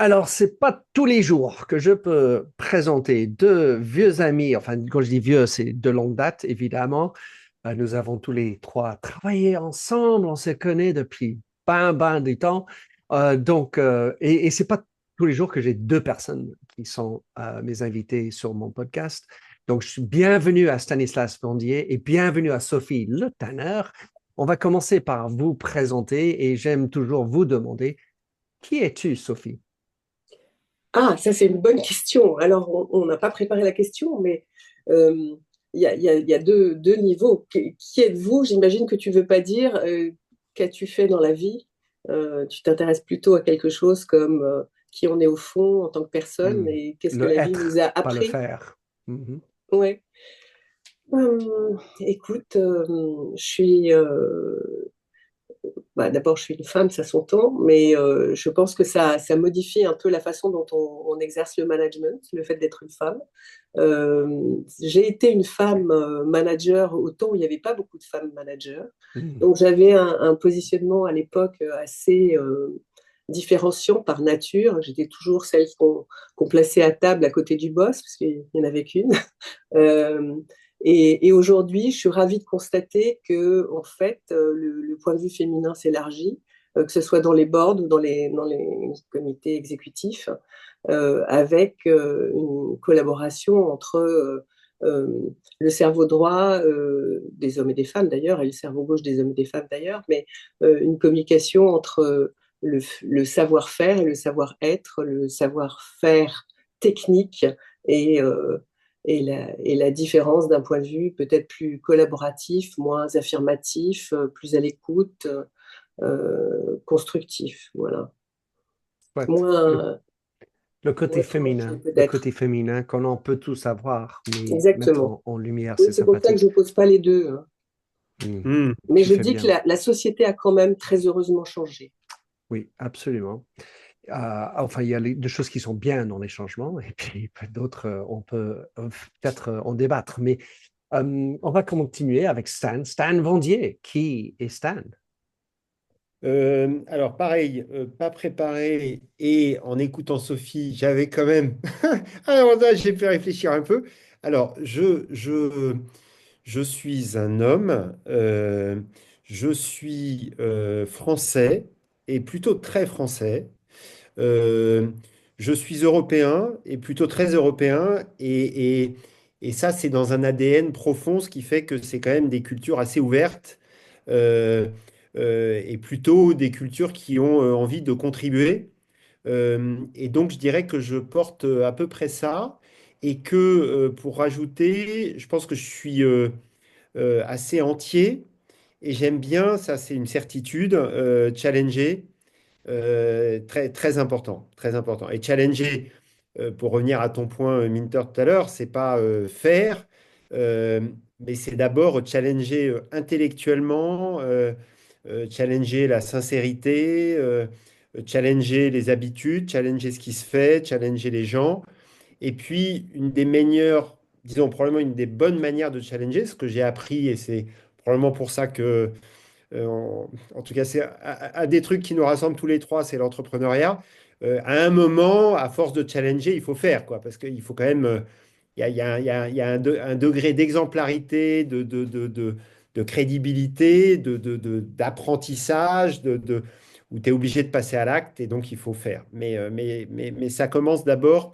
Alors, c'est pas tous les jours que je peux présenter deux vieux amis. Enfin, quand je dis vieux, c'est de longue date, évidemment. Nous avons tous les trois travaillé ensemble. On se connaît depuis ben du temps. Et c'est pas tous les jours que j'ai deux personnes qui sont mes invités sur mon podcast. Donc, je suis bienvenue à Stanislas Bandier et bienvenue à Sophie Le Tanner. On va commencer par vous présenter et j'aime toujours vous demander, qui es-tu, Sophie? Ah, ça c'est une bonne question. Alors, on n'a pas préparé la question, mais euh, il y a deux niveaux. Qui êtes-vous? J'imagine que tu ne veux pas dire qu'as-tu fait dans la vie. Tu t'intéresses plutôt à quelque chose comme qui on est au fond en tant que personne Hmm. et qu'est-ce que Le la vie nous être, a pas le appris. faire. Mhm. Ouais. Écoute, je suis d'abord, je suis une femme, ça s'entend, mais je pense que ça modifie un peu la façon dont on exerce le management, le fait d'être une femme. J'ai été une femme manager au temps où il n'y avait pas beaucoup de femmes managers. Mhm. Donc, j'avais un positionnement à l'époque assez différenciant par nature. J'étais toujours celle qu'on plaçait à table à côté du boss, parce qu'il n'y en avait qu'une. Euh, et aujourd'hui, je suis ravie de constater que, en fait, le point de vue féminin s'élargit, que ce soit dans les boards ou dans les comités exécutifs, avec une collaboration entre euh, le cerveau droit des hommes et des femmes d'ailleurs, et le cerveau gauche des hommes et des femmes d'ailleurs, mais une communication entre le savoir-faire et le savoir-être, le savoir-faire technique et, et la différence d'un point de vue peut-être plus collaboratif, moins affirmatif, plus à l'écoute, constructif, voilà. Soit Moins, le côté moins tranché féminin, le côté peut-être. féminin qu'on en peut tous avoir, mais mettre Exactement. en lumière, Oui, c'est c'est pour ça que je sympathique. n'oppose pas les deux, hein. Hmm. Mais Tu je fais dis que bien. la société a quand même très heureusement changé. Oui, absolument. Enfin, il y a des choses qui sont bien dans les changements, et puis d'autres, on peut peut-être en débattre. Mais on va continuer avec Stan. Stan Vandier. Qui est Stan? Alors pareil, pas préparé et en écoutant Sophie, j'avais quand même un avantage, j'ai pu réfléchir un peu. Alors, je suis un homme, je suis français et plutôt très français. Euh, je suis européen et plutôt très européen et ça, c'est dans un ADN profond, ce qui fait que c'est quand même des cultures assez ouvertes euh, et plutôt des cultures qui ont envie de contribuer. Et donc, je dirais que je porte à peu près ça et que pour rajouter, je pense que je suis assez entier et j'aime bien, ça c'est une certitude, challenger. Très, très important, très important. Et challenger, pour revenir à ton point, Minter, tout à l'heure, c'est pas faire, euh, mais c'est d'abord challenger intellectuellement, challenger la sincérité, challenger les habitudes, challenger ce qui se fait, challenger les gens. Et puis, une des meilleures, disons probablement une des bonnes manières de challenger, ce que j'ai appris, et c'est probablement pour ça que en tout cas, c'est un des trucs qui nous rassemble tous les trois, c'est l'entrepreneuriat. À un moment, à force de challenger, il faut faire, quoi, parce qu'il faut quand même, il y a un degré d'exemplarité, de crédibilité, d'apprentissage, où tu es obligé de passer à l'acte, et donc il faut faire. Mais ça commence d'abord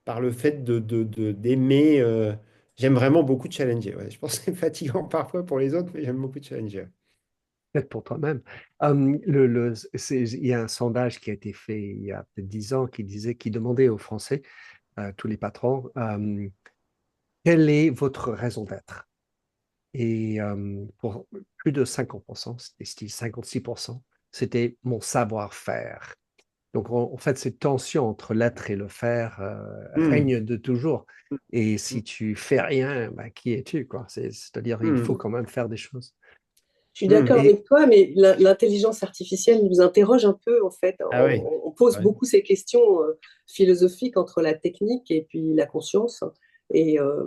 par le fait d'aimer. J'aime vraiment beaucoup challenger. Ouais. Je pense que c'est fatigant parfois pour les autres, mais j'aime beaucoup challenger. Peut-être pour toi-même. Il y a un sondage qui a été fait il y a peut-être 10 ans qui demandait aux Français, tous les patrons, quelle est votre raison d'être? Et pour plus de 50%, c'était style 56%, c'était mon savoir-faire. Donc, en fait, cette tension entre l'être et le faire Hmm. règne de toujours. Et si tu fais rien, bah, qui es-tu, quoi? C'est-à-dire, il faut Hmm. quand même faire des choses. Je suis d'accord Hmm. Et avec toi, mais l'intelligence artificielle nous interroge un peu, en fait. Ah oui. On pose Ouais. beaucoup ces questions philosophiques entre la technique et puis la conscience. Et, euh,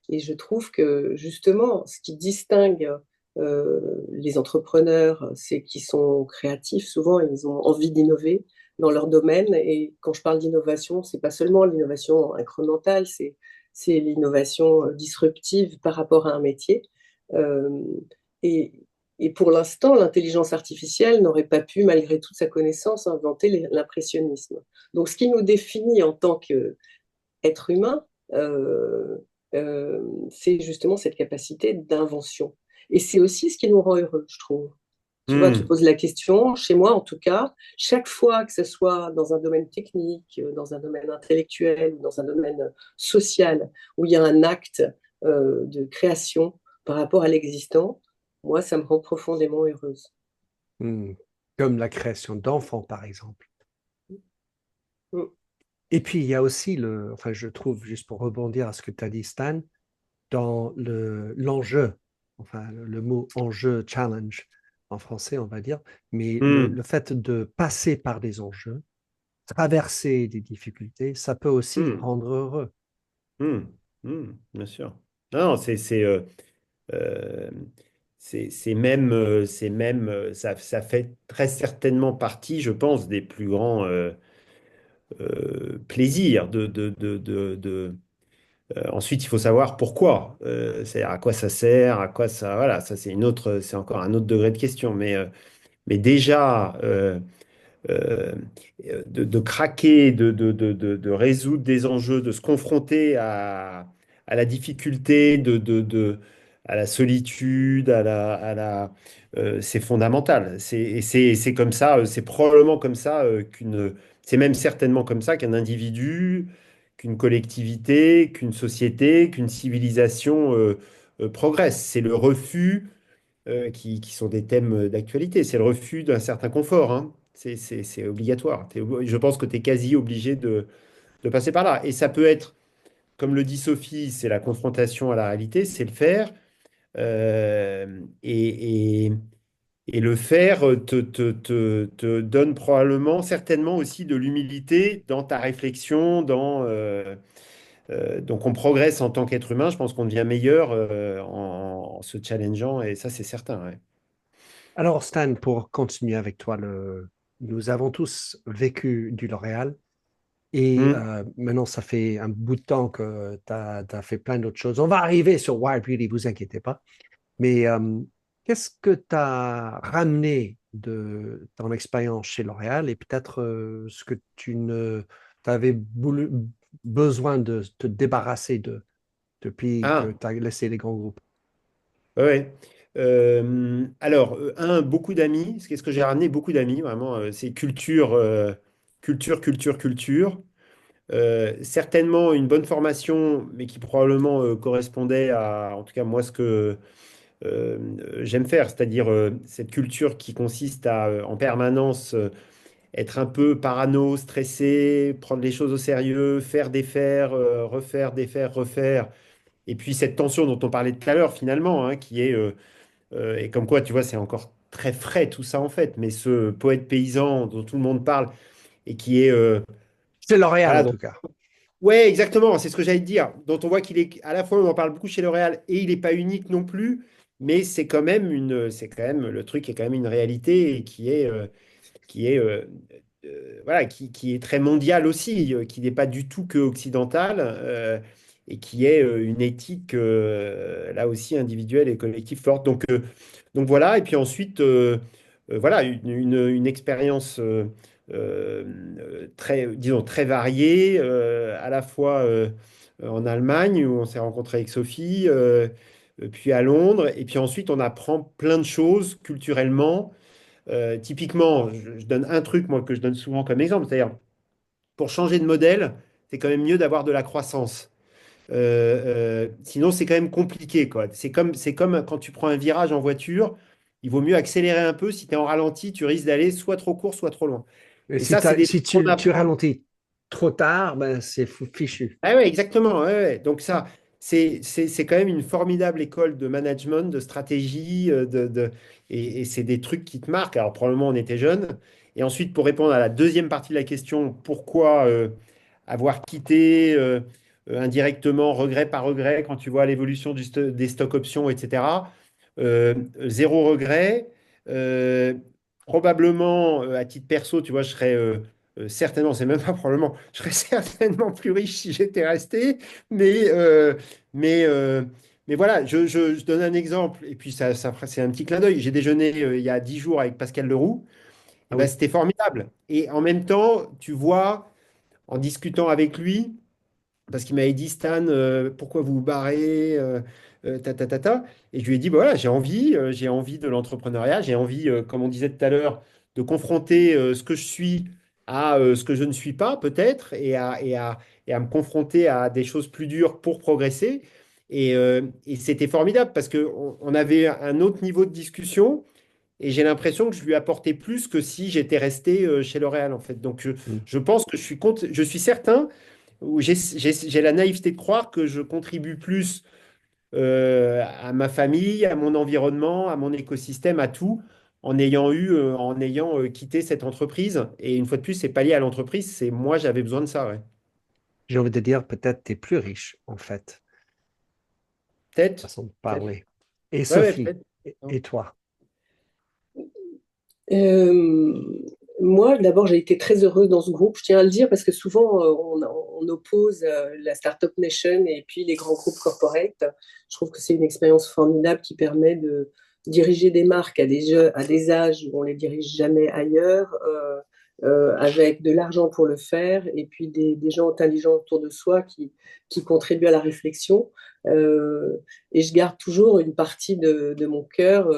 et je trouve que, justement, ce qui distingue Les entrepreneurs, c'est qui sont créatifs, souvent, ils ont envie d'innover dans leur domaine. Et quand je parle d'innovation, c'est pas seulement l'innovation incrémentale, c'est l'innovation disruptive par rapport à un métier. Euh, et, et pour l'instant, l'intelligence artificielle n'aurait pas pu, malgré toute sa connaissance, inventer l'impressionnisme. Donc, ce qui nous définit en tant qu'être humain, euh, c'est justement cette capacité d'invention. Et c'est aussi ce qui nous rend heureux, je trouve. Tu vois, tu Hmm. poses la question, chez moi en tout cas, chaque fois que ce soit dans un domaine technique, dans un domaine intellectuel, dans un domaine social, où il y a un acte de création par rapport à l'existant, moi, ça me rend profondément heureuse. Hmm. Comme la création d'enfants, par exemple. Mm. Et puis, il y a aussi enfin, je trouve, juste pour rebondir à ce que tu as dit, Stan, dans l'enjeu, enfin, le mot enjeu, challenge, en français, on va dire, mais Hmm. le fait de passer par des enjeux, traverser des difficultés, ça peut aussi Hmm. rendre heureux. Hmm. Hmm. Bien sûr. Non, euh, c'est même ça fait très certainement partie, je pense, des plus grands plaisirs ensuite, il faut savoir pourquoi. C'est-à-dire à quoi ça sert, à quoi ça. Voilà, ça c'est encore un autre degré de question. Mais déjà, euh, de craquer, de résoudre des enjeux, de se confronter à la difficulté, à la solitude, c'est fondamental. C'est comme ça, c'est probablement comme ça c'est même certainement comme ça qu'un individu, qu'une collectivité, qu'une société, qu'une civilisation progresse. C'est le refus qui sont des thèmes d'actualité. C'est le refus d'un certain confort, hein. C'est obligatoire. Je pense que tu es quasi obligé de passer par là. Et ça peut être, comme le dit Sophie, c'est la confrontation à la réalité, c'est le faire. Euh, et, et- et le faire te donne probablement, certainement aussi de l'humilité dans ta réflexion, donc on progresse en tant qu'être humain. Je pense qu'on devient meilleur en se challengeant, et ça, c'est certain. Ouais. Alors, Stan, pour continuer avec toi, nous avons tous vécu du L'Oréal et Hmm. maintenant, ça fait un bout de temps que tu as fait plein d'autres choses. On va arriver sur Wild Beauty, vous inquiétez pas. Mais qu'est-ce que tu as ramené de ton expérience chez L'Oréal et peut-être ce que tu ne t'avais besoin de te débarrasser de depuis que Ah, tu as laissé les grands groupes? ouais. Ouais. Alors, beaucoup d'amis. Qu'est-ce que j'ai ramené? Beaucoup d'amis, vraiment. C'est culture. Certainement une bonne formation, mais qui probablement correspondait à, en tout cas, moi, ce que j'aime faire, c'est-à-dire cette culture qui consiste à, en permanence, être un peu parano, stressé, prendre les choses au sérieux, faire, défaire, refaire, défaire, refaire. Et puis cette tension dont on parlait tout à l'heure, finalement, hein, qui est et comme quoi, tu vois, c'est encore très frais tout ça en fait, mais ce poète paysan dont tout le monde parle et qui est, C'est L'Oréal voilà, en tout cas. ouais, exactement, c'est ce que j'allais te dire, dont on voit qu'il est, à la fois on en parle beaucoup chez L'Oréal et il n'est pas unique non plus, mais c'est quand même, le truc est quand même une réalité et qui est, voilà, qui est très mondial aussi, qui n'est pas du tout que occidental, et qui est une éthique là aussi individuelle et collective forte. Donc voilà, et puis ensuite, voilà, une expérience très, disons, très variée, à la fois en Allemagne, où on s'est rencontré avec Sophie, puis à Londres, et puis ensuite on apprend plein de choses culturellement. Typiquement, je donne un truc, moi, que je donne souvent comme exemple, c'est-à-dire, pour changer de modèle, c'est quand même mieux d'avoir de la croissance. Sinon, c'est quand même compliqué, quoi. C'est comme quand tu prends un virage en voiture, il vaut mieux accélérer un peu. Si tu es en ralenti, tu risques d'aller soit trop court, soit trop loin. Et Et ça, c'est des si trucs qu'on tu apprend. ralentis trop tard, ben c'est fichu. Ah ouais, exactement. Ouais, ouais. Donc ça, c'est quand même une formidable école de management, de stratégie, et c'est des trucs qui te marquent. Alors probablement on était jeunes. Et ensuite, pour répondre à la deuxième partie de la question, pourquoi avoir quitté indirectement, regret par regret, quand tu vois l'évolution des stock options, etc. euh, zéro regret. Euh, Probablement, à titre perso, tu vois, je serais certainement, c'est même pas probablement, je serais certainement plus riche si j'étais resté. Mais, euh, mais, euh, mais voilà, je donne un exemple, et puis c'est un petit clin d'œil. J'ai déjeuné il y a 10 jours avec Pascal Leroux, et Ah ben, oui, c'était formidable. Et en même temps, tu vois, en discutant avec lui, parce qu'il m'avait dit, Stan, pourquoi vous vous barrez ta, ta, ta, ta. Et je lui ai dit, bah voilà, j'ai envie de l'entrepreneuriat, j'ai envie, comme on disait tout à l'heure, de confronter ce que je suis à ce que je ne suis pas, peut-être, et à me confronter à des choses plus dures pour progresser. Et c'était formidable parce qu'on avait un autre niveau de discussion. Et j'ai l'impression que je lui apportais plus que si j'étais resté chez L'Oréal, en fait. Donc, mm, je pense que je suis certain, ou j'ai la naïveté de croire que je contribue plus à ma famille, à mon environnement, à mon écosystème, à tout, en ayant quitté cette entreprise. Et une fois de plus, c'est pas lié à l'entreprise, c'est moi, j'avais besoin de ça, ouais. j'ai envie de dire peut-être tu es plus riche, en fait, Peut-être, façon de peut-être. parler. Et Ouais, ouais, Sophie, peut-être. et toi? Euh, Moi, d'abord, j'ai été très heureuse dans ce groupe. Je tiens à le dire parce que souvent, on oppose la Startup Nation et puis les grands groupes corporate. Je trouve que c'est une expérience formidable qui permet de diriger des marques à des âges où on les dirige jamais ailleurs, avec de l'argent pour le faire et puis des gens intelligents autour de soi qui contribuent à la réflexion. Euh, et je garde toujours une partie de mon cœur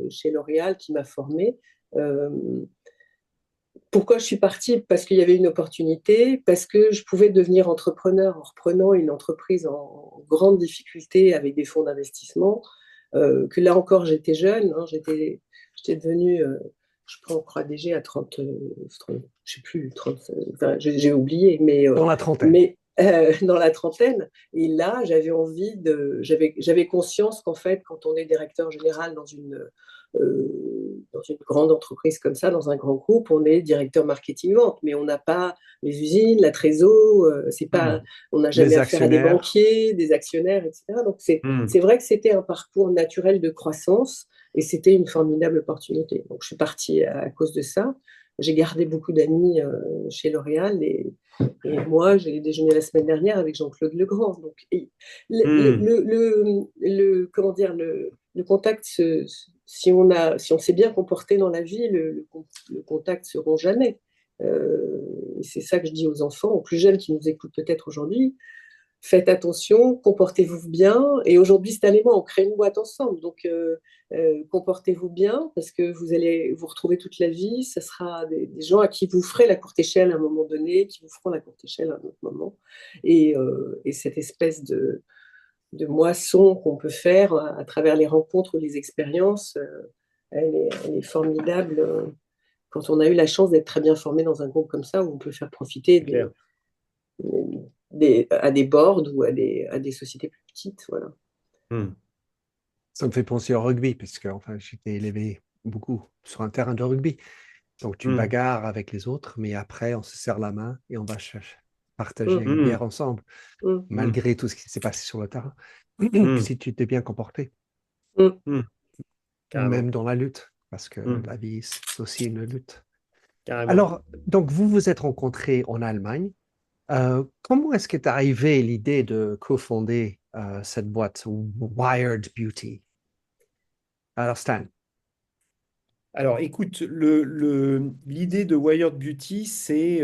chez L'Oréal qui m'a formée. Euh, Pourquoi je suis partie? Parce qu'il y avait une opportunité, parce que je pouvais devenir entrepreneur en reprenant une entreprise en grande difficulté avec des fonds d'investissement, que là encore j'étais jeune, hein, j'étais devenue, je crois DG à 30, 30 je sais plus, 30, enfin, j'ai oublié, Dans la trentaine. mais dans la trentaine. Et là, j'avais conscience qu'en fait, quand on est directeur général dans une grande entreprise comme ça, dans un grand groupe, on est directeur marketing-vente, mais on n'a pas les usines, la trésor, c'est pas, Hmm. on n'a jamais Les affaire à des actionnaires. banquiers, des actionnaires, etc. Donc Hmm. c'est vrai que c'était un parcours naturel de croissance et c'était une formidable opportunité. Donc je suis partie à cause de ça. J'ai gardé beaucoup d'amis chez L'Oréal et moi, j'ai déjeuné la semaine dernière avec Jean-Claude Legrand. Donc, Hmm. comment dire, le contact, si on s'est bien comporté dans la vie, le contact se rompt jamais. C'est ça que je dis aux enfants, aux plus jeunes qui nous écoutent peut-être aujourd'hui. Faites attention, comportez-vous bien. Et aujourd'hui, cette année, moi, on crée une boîte ensemble. Donc, comportez-vous bien parce que vous allez vous retrouver toute la vie. Ce sera des gens à qui vous ferez la courte échelle à un moment donné, qui vous feront la courte échelle à un autre moment. Et cette espèce de moisson qu'on peut faire à travers les rencontres ou les expériences, elle est formidable quand on a eu la chance d'être très bien formé dans un groupe comme ça où on peut faire profiter C'est clair. à des boards ou à des sociétés plus petites. Voilà. Hmm. Ça me fait penser au rugby, parce que enfin, j'étais élevé beaucoup sur un terrain de rugby. Donc tu Hmm. bagarres avec les autres, mais après, on se serre la main et on va partager Mm, une Hmm. bière ensemble, mm, Hmm. malgré tout ce qui s'est passé sur le terrain. Hmm. Si tu t'es bien comporté, mm. Hmm. ou même Carrément. dans la lutte, parce que Hmm. la vie, c'est aussi une lutte. Carrément. Alors, donc vous vous êtes rencontrés en Allemagne. Comment est-ce qu'est arrivée l'idée de cofonder cette boîte, Wired Beauty? Alors, Stan. Alors, écoute, l'idée de Wired Beauty, c'est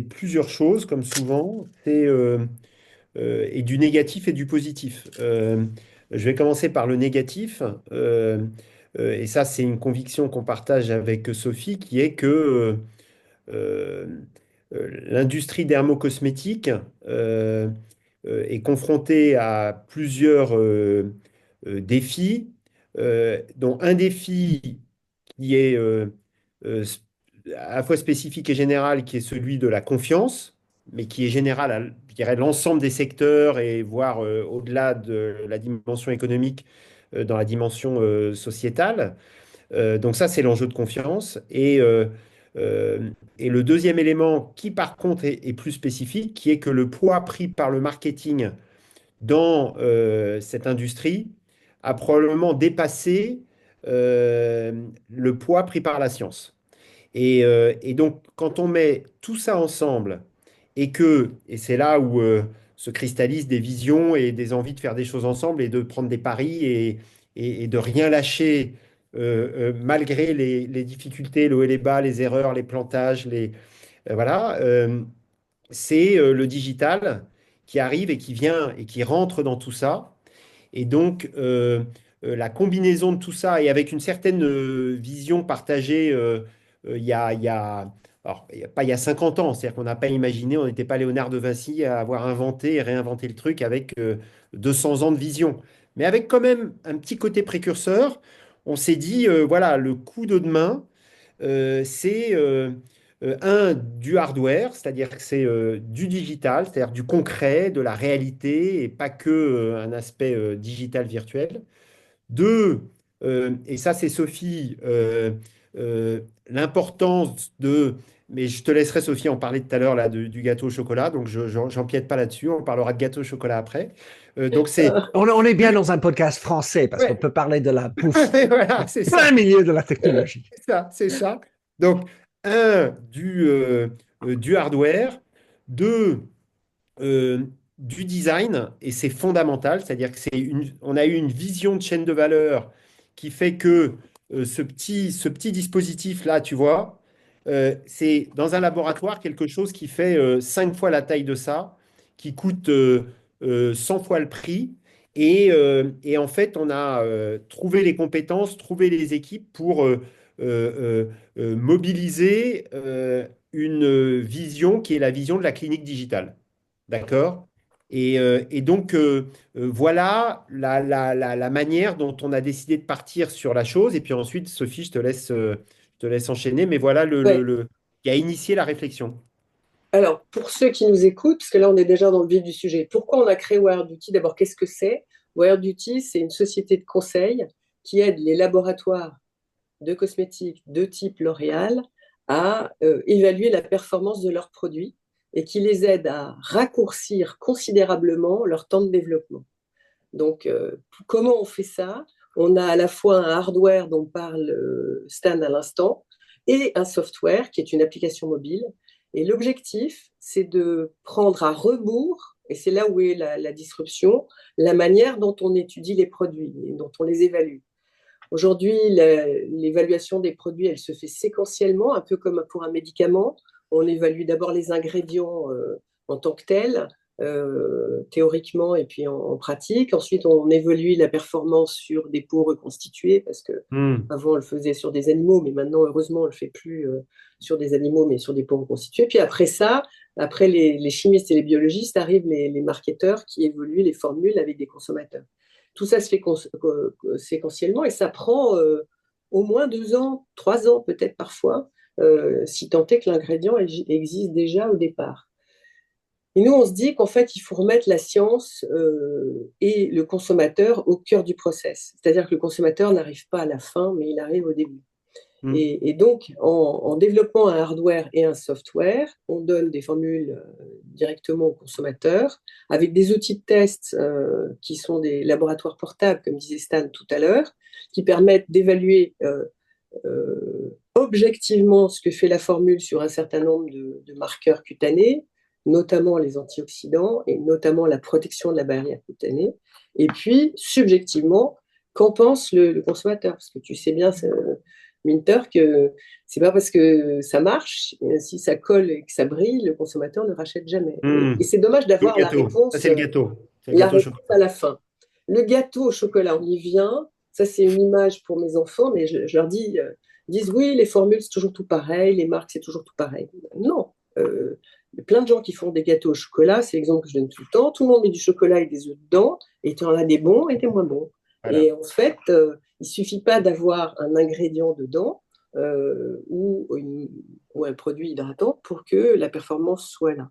plusieurs choses, comme souvent. Et du négatif et du positif. Je vais commencer par le négatif. Et ça, c'est une conviction qu'on partage avec Sophie, qui est que euh, l'industrie dermocosmétique euh, est confrontée à plusieurs défis, dont un défi qui est euh, sp- à la fois spécifique et général, qui est celui de la confiance, mais qui est général à, je dirais, l'ensemble des secteurs et voire au-delà de la dimension économique, dans la dimension sociétale. Donc ça, c'est l'enjeu de confiance. Euh, et le deuxième élément qui, par contre, est plus spécifique, qui est que le poids pris par le marketing dans cette industrie a probablement dépassé le poids pris par la science. Et donc, quand on met tout ça ensemble et c'est là où se cristallisent des visions et des envies de faire des choses ensemble et de prendre des paris et de rien lâcher malgré les difficultés, le haut et les bas, les erreurs, les plantages, voilà, c'est le digital qui arrive et qui vient et qui rentre dans tout ça. Et donc, la combinaison de tout ça et avec une certaine vision partagée, alors, pas il y a 50 ans, c'est-à-dire qu'on n'a pas imaginé, on n'était pas Léonard de Vinci à avoir inventé et réinventé le truc avec 200 ans de vision. Mais avec quand même un petit côté précurseur, on s'est dit, voilà, le coup de demain, c'est du hardware, c'est-à-dire que c'est du digital, c'est-à-dire du concret, de la réalité et pas que un aspect digital virtuel. Deux, et ça c'est Sophie, l'importance de, mais je te laisserai Sophie en parler tout à l'heure là du gâteau au chocolat, donc j'empiète pas là-dessus, on parlera de gâteau au chocolat après. Donc c'est, On est bien dans un podcast français parce qu'on ouais, peut parler de la bouffe voilà, en c'est ça. plein milieu de la technologie. C'est ça, c'est ça. Donc, du hardware, deux, du design, et c'est fondamental, c'est-à-dire que on a eu une vision de chaîne de valeur qui fait que ce petit dispositif-là, tu vois, c'est dans un laboratoire quelque chose qui fait 5 fois la taille de ça, qui coûte 100 fois le prix. Et en fait, on a trouvé les compétences, trouvé les équipes pour mobiliser une vision qui est la vision de la clinique digitale. D'accord? Et donc, voilà la manière dont on a décidé de partir sur la chose. Et puis ensuite, Sophie, je te laisse enchaîner. Mais voilà Ouais. qui a initié la réflexion. Alors, pour ceux qui nous écoutent, parce que là, on est déjà dans le vif du sujet, pourquoi on a créé Wired Duty? D'abord, qu'est-ce que c'est? Wired Duty, c'est une société de conseil qui aide les laboratoires de cosmétiques de type L'Oréal à évaluer la performance de leurs produits et qui les aide à raccourcir considérablement leur temps de développement. Donc, comment on fait ça? On a à la fois un hardware dont parle Stan à l'instant et un software qui est une application mobile. Et l'objectif, c'est de prendre à rebours, et c'est là où est la disruption, la manière dont on étudie les produits et dont on les évalue. Aujourd'hui, l'évaluation des produits, elle se fait séquentiellement, un peu comme pour un médicament. On évalue d'abord les ingrédients en tant que tels, théoriquement et puis en pratique. Ensuite, on évalue la performance sur des peaux reconstituées, parce que Hmm. avant on le faisait sur des animaux, mais maintenant, heureusement, on ne le fait plus sur des animaux, mais sur des peaux reconstituées. Puis après ça, après les chimistes et les biologistes, arrivent les marketeurs qui évoluent les formules avec des consommateurs. Tout ça se fait séquentiellement et ça prend au moins 2 ans, 3 ans peut-être parfois, si tant est que l'ingrédient existe déjà au départ. Et nous, on se dit qu'en fait, il faut remettre la science et le consommateur au cœur du process. C'est-à-dire que le consommateur n'arrive pas à la fin, mais il arrive au début. Hmm. Et donc, en développant un hardware et un software, on donne des formules directement au consommateur avec des outils de test qui sont des laboratoires portables, comme disait Stan tout à l'heure, qui permettent d'évaluer objectivement ce que fait la formule sur un certain nombre de marqueurs cutanés, notamment les antioxydants et notamment la protection de la barrière cutanée. Et puis, subjectivement, qu'en pense le consommateur? Parce que tu sais bien, Minter, que c'est pas parce que ça marche, si ça colle et que ça brille, le consommateur ne rachète jamais. Hmm. Et c'est dommage Le d'avoir gâteau. Ça, c'est le gâteau. C'est le la gâteau au réponse chocolat. à la fin. Le gâteau au chocolat, on y vient. Ça, c'est une image pour mes enfants, mais je leur dis, disent oui, les formules, c'est toujours tout pareil, les marques, c'est toujours tout pareil. Non. Il y a plein de gens qui font des gâteaux au chocolat, c'est l'exemple que je donne tout le temps. Tout le monde met du chocolat et des œufs dedans, et tu en as des bons et des moins bons. Voilà. Et en fait, il ne suffit pas d'avoir un ingrédient dedans ou un produit hydratant pour que la performance soit là.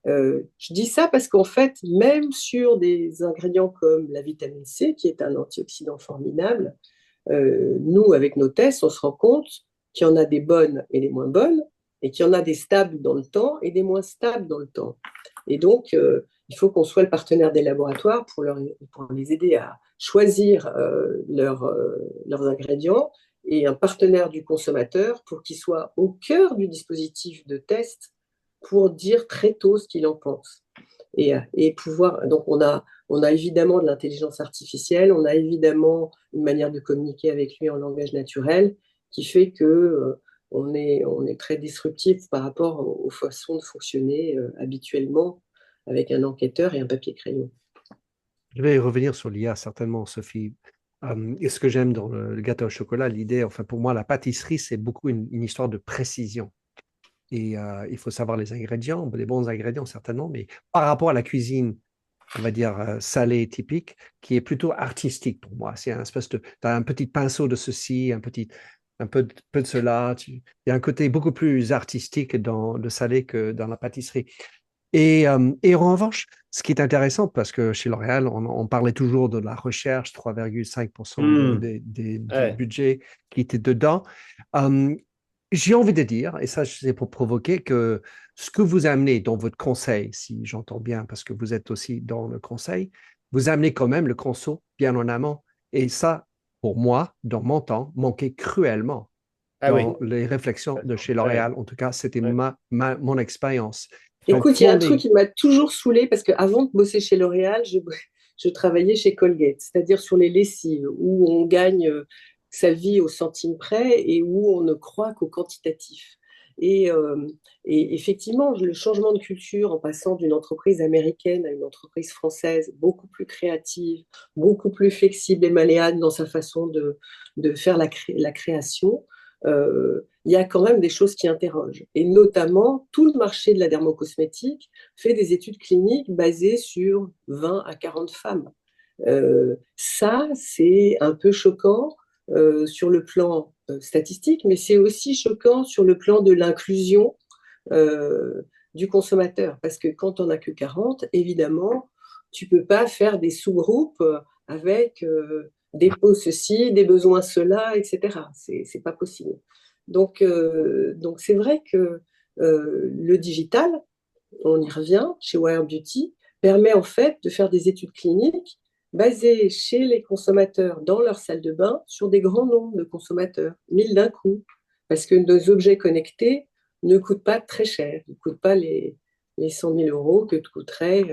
Je dis ça parce qu'en fait, même sur des ingrédients comme la vitamine C, qui est un antioxydant formidable, nous, avec nos tests, on se rend compte qu'il y en a des bonnes et des moins bonnes, et qu'il y en a des stables dans le temps et des moins stables dans le temps. Et donc, il faut qu'on soit le partenaire des laboratoires pour les aider à choisir leurs ingrédients et un partenaire du consommateur pour qu'il soit au cœur du dispositif de test pour dire très tôt ce qu'il en pense. Et pouvoir, donc on a évidemment de l'intelligence artificielle, on a évidemment une manière de communiquer avec lui en langage naturel qui fait que on est très disruptif par rapport aux façons de fonctionner habituellement avec un enquêteur et un papier-crayon. Je vais revenir sur l'IA certainement, Sophie. Et ce que j'aime dans le gâteau au chocolat, l'idée, enfin pour moi, la pâtisserie, c'est beaucoup une histoire de précision. Et il faut savoir les ingrédients, les bons ingrédients certainement, mais par rapport à la cuisine, on va dire salée typique, qui est plutôt artistique pour moi. C'est un espèce de, tu as un petit pinceau de ceci, peu de cela. Il y a un côté beaucoup plus artistique dans le salé que dans la pâtisserie. Et en revanche, ce qui est intéressant, parce que chez L'Oréal, on parlait toujours de la recherche, 3,5% du Ouais. budget qui était dedans. Euh, j'ai envie de dire, et ça c'est pour provoquer, que ce que vous amenez dans votre conseil, si j'entends bien, parce que vous êtes aussi dans le conseil, vous amenez quand même le conso bien en amont. Et ça, pour moi, dans mon temps, manquait cruellement Ah oui. dans les réflexions de chez Ouais. L'Oréal. En tout cas, c'était Ouais. mon expérience. Donc, Écoute, il y a pour un truc les... qui m'a toujours saoulé parce qu'avant de bosser chez L'Oréal, je travaillais chez Colgate, c'est-à-dire sur les lessives, où on gagne sa vie au centime près et où on ne croit qu'au quantitatif. Et, euh, et effectivement, le changement de culture en passant d'une entreprise américaine à une entreprise française, beaucoup plus créative, beaucoup plus flexible et malléable dans sa façon de faire la création, il y a quand même des choses qui interrogent. Et notamment, tout le marché de la dermocosmétique fait des études cliniques basées sur 20 à 40 femmes. Ça, c'est un peu choquant sur le plan statistique, mais c'est aussi choquant sur le plan de l'inclusion euh, du consommateur. Parce que quand on n'a que 40, évidemment, tu peux pas faire des sous-groupes avec des peaux ceci, des besoins cela, etc. C'est pas possible. Donc c'est vrai que le digital, on y revient, chez Wire Beauty, permet en fait de faire des études cliniques basées chez les consommateurs dans leur salle de bain sur des grands nombres de consommateurs, 1000 d'un coup, parce que nos objets connectés ne coûtent pas très cher, ils ne coûtent pas les 100 000 euros que coûterait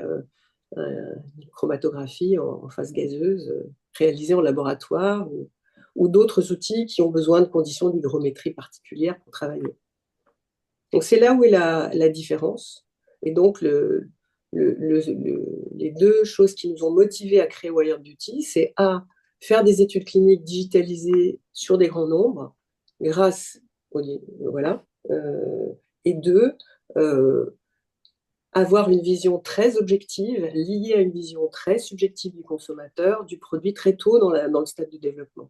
une chromatographie en phase gazeuse réalisée en laboratoire ou d'autres outils qui ont besoin de conditions d'hygrométrie particulières pour travailler. Donc c'est là où est la différence. Et donc les deux choses qui nous ont motivés à créer Wired Beauty, c'est A, faire des études cliniques digitalisées sur des grands nombres, grâce au voilà, et deux, euh, avoir une vision très objective liée à une vision très subjective du consommateur, du produit très tôt dans le stade de développement.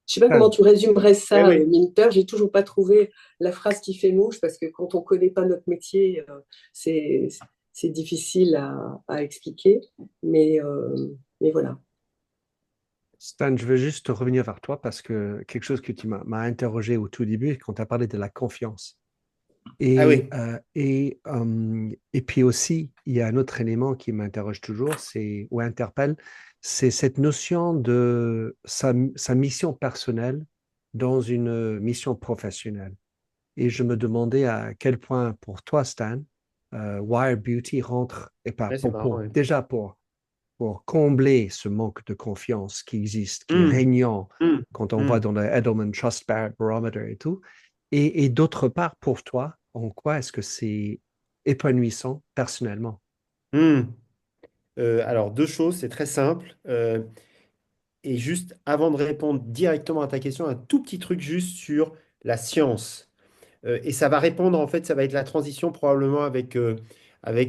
Je ne sais pas comment tu résumerais Oui, ça, oui. Minter. J'ai toujours pas trouvé la phrase qui fait mouche parce que quand on connaît pas notre métier, c'est c'est difficile à expliquer. Mais, euh, mais voilà. Stan, je veux juste revenir vers toi parce que quelque chose que tu m'as interrogé au tout début, quand tu as parlé de la confiance. Ah oui. Et puis aussi, il y a un autre élément qui m'interroge toujours, ou interpelle, c'est cette notion de sa mission personnelle dans une mission professionnelle. Et je me demandais à quel point pour toi, Stan, Wire Beauty rentre, et pas Ouais, c'est marrant, ouais. déjà pour combler ce manque de confiance qui existe, qui est Hum, régnant hum, quand on voit hum, dans le Edelman Trust Barometer et tout. Et d'autre part, pour toi, en quoi est-ce que c'est épanouissant personnellement? hum. Alors, deux choses, c'est très simple. Et juste avant de répondre directement à ta question, un tout petit truc juste sur la science. Et ça va répondre, en fait, ça va être la transition probablement avec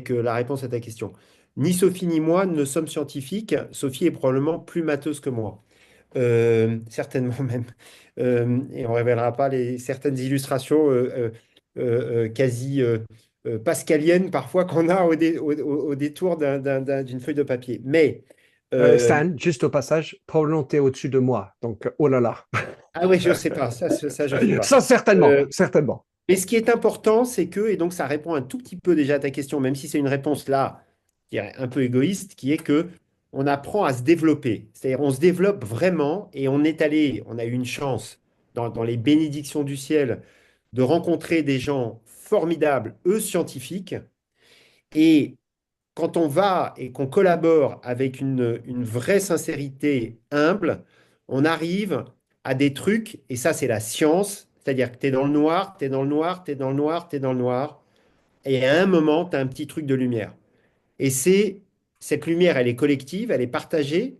la réponse à ta question. Ni Sophie ni moi ne sommes scientifiques. Sophie est probablement plus matheuse que moi. Certainement même. Et on ne révélera pas certaines illustrations quasi pascaliennes parfois qu'on a au détour d'une feuille de papier. Mais, euh, Stan, juste au passage, probablement tu es au-dessus de moi. Donc, oh là là. ah oui, je ne sais pas, ça je ne sais pas. Ça, certainement, Euh, certainement. Mais ce qui est important, c'est que, et donc ça répond un tout petit peu déjà à ta question, même si c'est une réponse là, je dirais un peu égoïste, qui est que on apprend à se développer. C'est-à-dire on se développe vraiment et on a eu une chance dans les bénédictions du ciel de rencontrer des gens formidables, eux scientifiques. Et quand on va et qu'on collabore avec une vraie sincérité humble, on arrive à des trucs, et ça c'est la science, c'est-à-dire que tu es dans le noir, tu es dans le noir, tu es dans le noir, tu es dans le noir, et à un moment, tu as un petit truc de lumière. Et cette lumière, elle est collective, elle est partagée,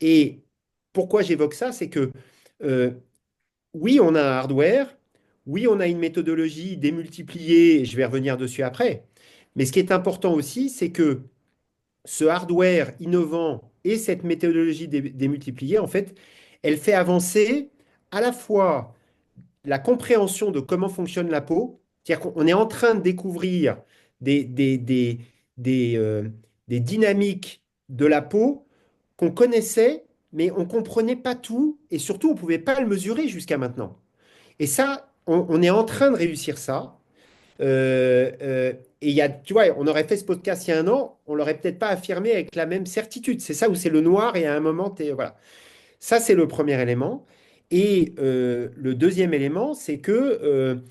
et pourquoi j'évoque ça, c'est que euh, oui, on a un hardware, oui, on a une méthodologie démultipliée, je vais revenir dessus après, mais ce qui est important aussi, c'est que ce hardware innovant et cette méthodologie démultipliée, en fait, elle fait avancer à la fois la compréhension de comment fonctionne la peau, c'est-à-dire qu'on est en train de découvrir des, des, des, des, euh, des dynamiques de la peau qu'on connaissait, mais on ne comprenait pas tout et surtout on ne pouvait pas le mesurer jusqu'à maintenant. Et ça, on est en train de réussir ça. Et il y a, tu vois, on aurait fait ce podcast il y a un an, on l'aurait peut-être pas affirmé avec la même certitude. C'est ça où c'est le noir et à un moment, voilà. Ça, c'est le premier élément. Et le deuxième élément, c'est que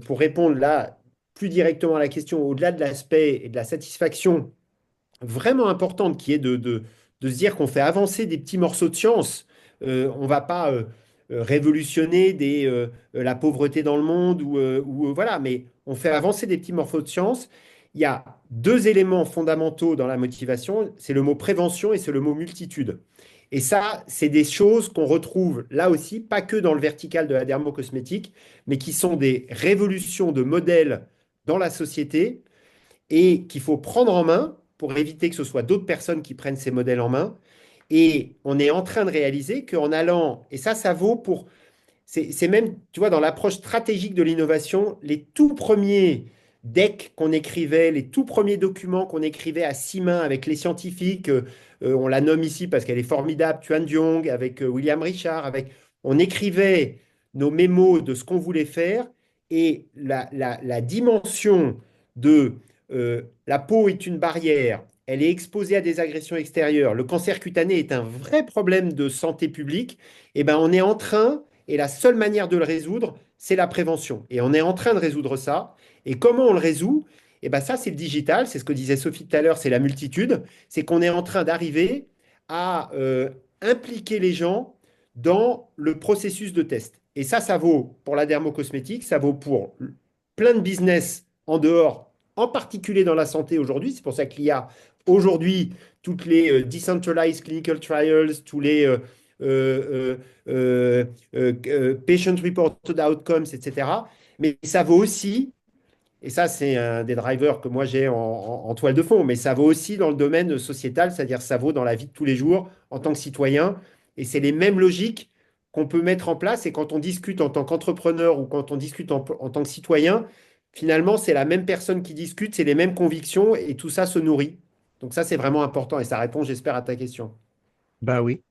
pour répondre là plus directement à la question, au-delà de l'aspect et de la satisfaction vraiment importante qui est de se dire qu'on fait avancer des petits morceaux de science. On ne va pas révolutionner la pauvreté dans le monde voilà, mais on fait avancer des petits morceaux de science. Il y a deux éléments fondamentaux dans la motivation, c'est le mot prévention et c'est le mot multitude. Et ça, c'est des choses qu'on retrouve là aussi, pas que dans le vertical de la dermocosmétique, mais qui sont des révolutions de modèles dans la société et qu'il faut prendre en main pour éviter que ce soit d'autres personnes qui prennent ces modèles en main. Et on est en train de réaliser qu'en allant, et ça vaut pour, c'est même, tu vois, dans l'approche stratégique de l'innovation, les tout premiers decks qu'on écrivait, les tout premiers documents qu'on écrivait à six mains avec les scientifiques, on la nomme ici parce qu'elle est formidable, Tuan Diong, avec William Richard, on écrivait nos mémos de ce qu'on voulait faire et la dimension de la peau est une barrière, elle est exposée à des agressions extérieures, le cancer cutané est un vrai problème de santé publique, et ben on est en train, et la seule manière de le résoudre, c'est la prévention. Et on est en train de résoudre ça. Et comment on le résout? Et ben ça, c'est le digital, c'est ce que disait Sophie tout à l'heure, c'est la multitude, c'est qu'on est en train d'arriver à impliquer les gens dans le processus de test. Et ça vaut pour la dermocosmétique, ça vaut pour plein de business en dehors, en particulier dans la santé aujourd'hui. C'est pour ça qu'il y a aujourd'hui toutes les decentralized clinical trials, tous les patient reported outcomes, etc. Mais ça vaut aussi, et ça c'est un des drivers que moi j'ai en toile de fond, mais ça vaut aussi dans le domaine sociétal, c'est-à-dire ça vaut dans la vie de tous les jours en tant que citoyen. Et c'est les mêmes logiques qu'on peut mettre en place. Et quand on discute en tant qu'entrepreneur ou quand on discute en tant que citoyen, finalement, c'est la même personne qui discute, c'est les mêmes convictions et tout ça se nourrit. Donc ça, c'est vraiment important et ça répond, j'espère, à ta question. Ben oui. De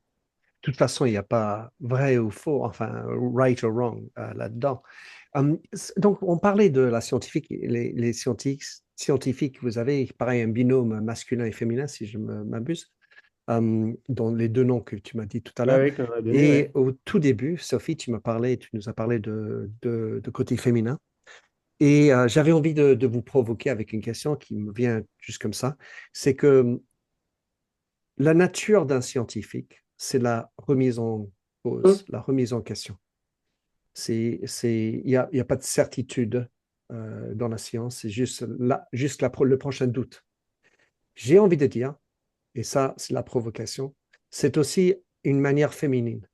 toute façon, il n'y a pas vrai ou faux, enfin, right or wrong là-dedans. Donc, on parlait de la scientifique, les scientifiques, vous avez pareil un binôme masculin et féminin, si je ne m'abuse, dans les deux noms que tu m'as dit tout à l'heure. Ouais, qu'on a donné, Et ouais. au tout début, Sophie, tu nous as parlé de côté féminin. Et j'avais envie de vous provoquer avec une question qui me vient juste comme ça. C'est que la nature d'un scientifique, c'est la remise en Hum. cause, la remise en question. Il y a pas de certitude dans la science, c'est le prochain doute. J'ai envie de dire, et ça, c'est la provocation, c'est aussi une manière féminine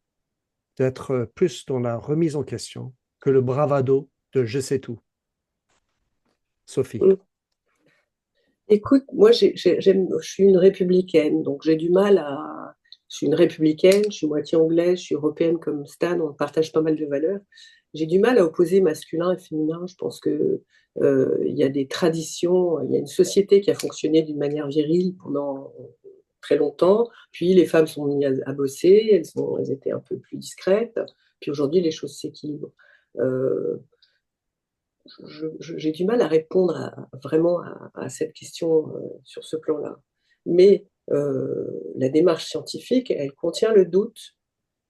d'être plus dans la remise en question que le bravado de je sais tout. Sophie. Hum. Écoute, moi, je suis une républicaine, donc j'ai du mal à. Je suis une républicaine, je suis moitié anglaise, je suis européenne comme Stan, on partage pas mal de valeurs. J'ai du mal à opposer masculin et féminin. Je pense que il y a des traditions, il y a une société qui a fonctionné d'une manière virile pendant très longtemps. Puis les femmes sont mises à bosser, elles étaient un peu plus discrètes. Puis aujourd'hui, les choses s'équilibrent. Euh, j'ai du mal à répondre vraiment à cette question sur ce plan-là. Mais la démarche scientifique, elle contient le doute,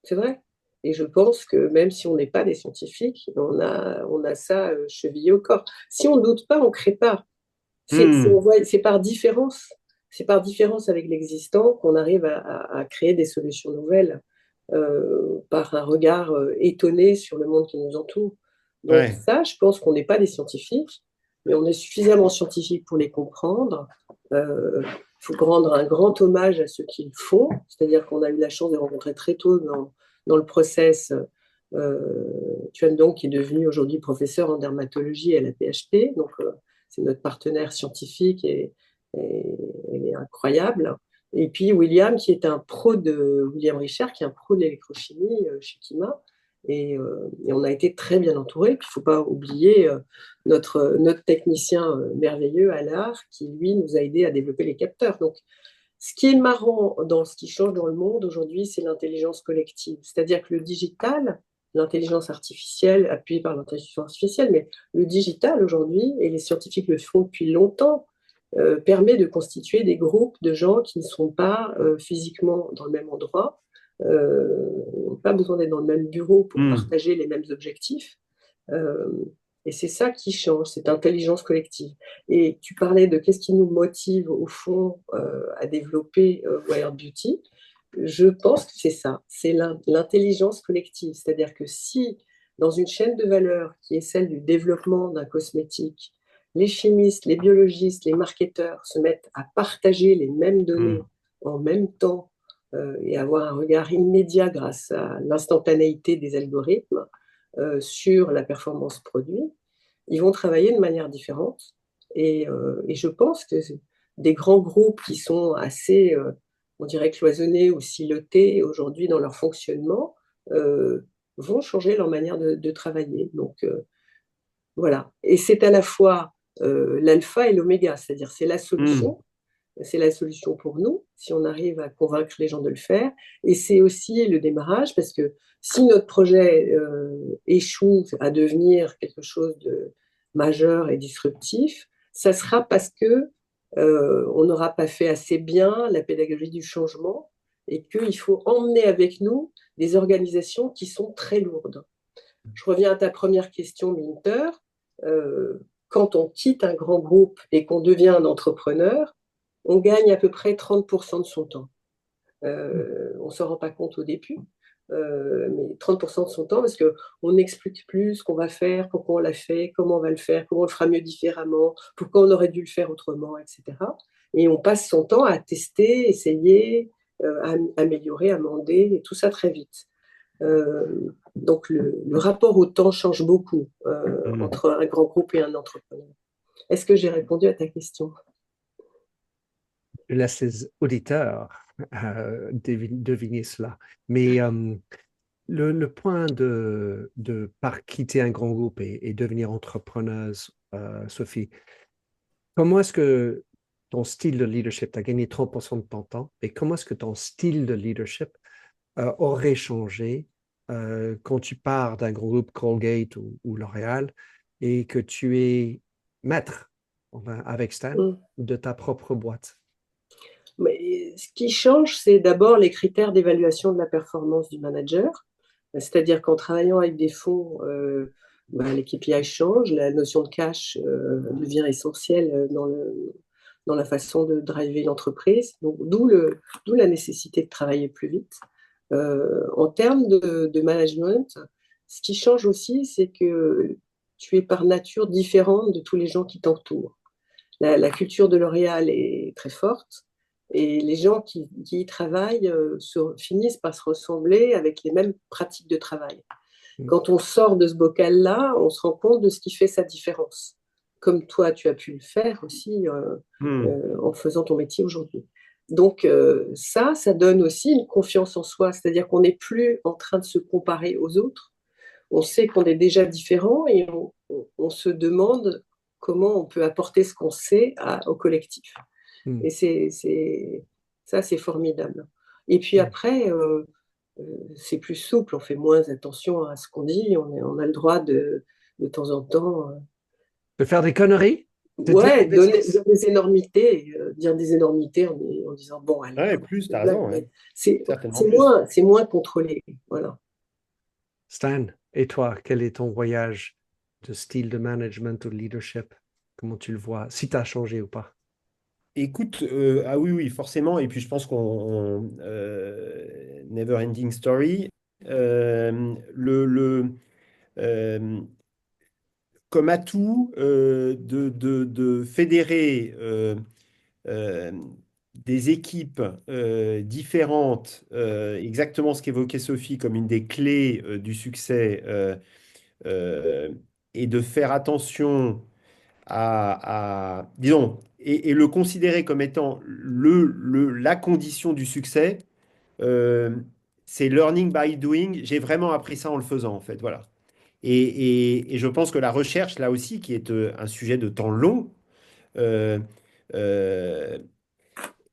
c'est vrai. Et je pense que même si on n'est pas des scientifiques, on a ça chevillé au corps. Si on ne doute pas, on ne crée pas. Hmm. C'est par différence. C'est par différence avec l'existant qu'on arrive à créer des solutions nouvelles par un regard étonné sur le monde qui nous entoure. Donc Ouais. ça, je pense qu'on n'est pas des scientifiques, mais on est suffisamment scientifiques pour les comprendre. Il faut rendre un grand hommage à ceux qui le font, c'est-à-dire qu'on a eu la chance de rencontrer très tôt dans le process Tuan Dong, qui est devenu aujourd'hui professeur en dermatologie à la PHP. Donc, c'est notre partenaire scientifique et incroyable. Et puis William, qui est un pro de William Richard, qui est un pro de l'électrochimie chez Kima. Et on a été très bien entourés. Puis il ne faut pas oublier notre technicien merveilleux, Allard, qui lui nous a aidé à développer les capteurs. Donc, ce qui est marrant dans ce qui change dans le monde aujourd'hui, c'est l'intelligence collective. C'est-à-dire que le digital, l'intelligence artificielle, appuyée par l'intelligence artificielle, mais le digital aujourd'hui, et les scientifiques le font depuis longtemps, permet de constituer des groupes de gens qui ne sont pas physiquement dans le même endroit, n'ont pas besoin d'être dans le même bureau pour Hmm. partager les mêmes objectifs. Euh, et c'est ça qui change, cette intelligence collective. Et tu parlais de qu'est-ce qui nous motive au fond à développer Wired Beauty. Je pense que c'est ça, c'est l'intelligence collective. C'est-à-dire que si dans une chaîne de valeur qui est celle du développement d'un cosmétique, les chimistes, les biologistes, les marketeurs se mettent à partager les mêmes données Hmm. en même temps et avoir un regard immédiat grâce à l'instantanéité des algorithmes sur la performance produit, ils vont travailler de manière différente. Et je pense que des grands groupes qui sont assez, on dirait, cloisonnés ou silotés aujourd'hui dans leur fonctionnement, vont changer leur manière de travailler. Donc voilà. Et c'est à la fois l'alpha et l'oméga, c'est-à-dire Hmm. c'est la solution pour nous, si on arrive à convaincre les gens de le faire. Et c'est aussi le démarrage, parce que si notre projet échoue à devenir quelque chose de majeur et disruptif, ça sera parce que on n'aura pas fait assez bien la pédagogie du changement et qu'il faut emmener avec nous des organisations qui sont très lourdes. Je reviens à ta première question, Minter. Euh, Quand on quitte un grand groupe et qu'on devient un entrepreneur, on gagne à peu près 30% de son temps. On ne s'en rend pas compte au début, mais 30% de son temps parce qu'on n'explique plus ce qu'on va faire, pourquoi on l'a fait, comment on va le faire, comment on le fera mieux différemment, pourquoi on aurait dû le faire autrement, etc. Et on passe son temps à tester, essayer, améliorer, amender, et tout ça très vite. Donc le rapport au temps change beaucoup Hmm. entre un grand groupe et un entrepreneur. Est-ce que j'ai répondu à ta question? Je laisse les auditeurs deviner cela. Mais le point de par quitter un grand groupe et devenir entrepreneuse, Sophie, comment est-ce que ton style de leadership, tu as gagné 30% de ton temps, et comment est-ce que ton style de leadership aurait changé quand tu pars d'un groupe Colgate ou L'Oréal et que tu es maître, enfin, avec Stan, Mm. de ta propre boîte? Mais ce qui change, c'est d'abord les critères d'évaluation de la performance du manager. C'est-à-dire qu'en travaillant avec des fonds, les KPI changent, la notion de cash devient essentielle dans la façon de driver l'entreprise. Donc, d'où la nécessité de travailler plus vite. En termes de management, ce qui change aussi, c'est que tu es par nature différente de tous les gens qui t'entourent. La culture de L'Oréal est très forte et les gens qui y travaillent finissent par se ressembler avec les mêmes pratiques de travail. Quand on sort de ce bocal-là, on se rend compte de ce qui fait sa différence, comme toi, tu as pu le faire aussi Hmm. en faisant ton métier aujourd'hui. Donc ça donne aussi une confiance en soi, c'est-à-dire qu'on n'est plus en train de se comparer aux autres, on sait qu'on est déjà différent et on se demande comment on peut apporter ce qu'on sait au collectif. Mm, Et ça, c'est formidable. Et puis mm, après, c'est plus souple, on fait moins attention à ce qu'on dit, on a le droit de temps en temps De faire des conneries? De dire des Ouais, bêtises? dire des énormités, dire des énormités en disant, bon, allez, Ouais, faut plus, arrêter de t'as blague, raison, ouais. mais c'est Certainement c'est plus. moins, c'est moins contrôlé. Voilà. Stan, et toi, quel est ton voyage de style de management ou de leadership? Comment tu le vois? Si tu as changé ou pas? Écoute, ah oui, oui, forcément. Et puis je pense Never Ending Story. Euh, Comme atout de fédérer euh, des équipes différentes, exactement ce qu'évoquait Sophie comme une des clés du succès, euh, et de faire attention disons, et le considérer comme étant la condition du succès, euh, c'est learning by doing. J'ai vraiment appris ça en le faisant, en fait. Voilà. Et je pense que la recherche, là aussi, qui est un sujet de temps long, euh, euh,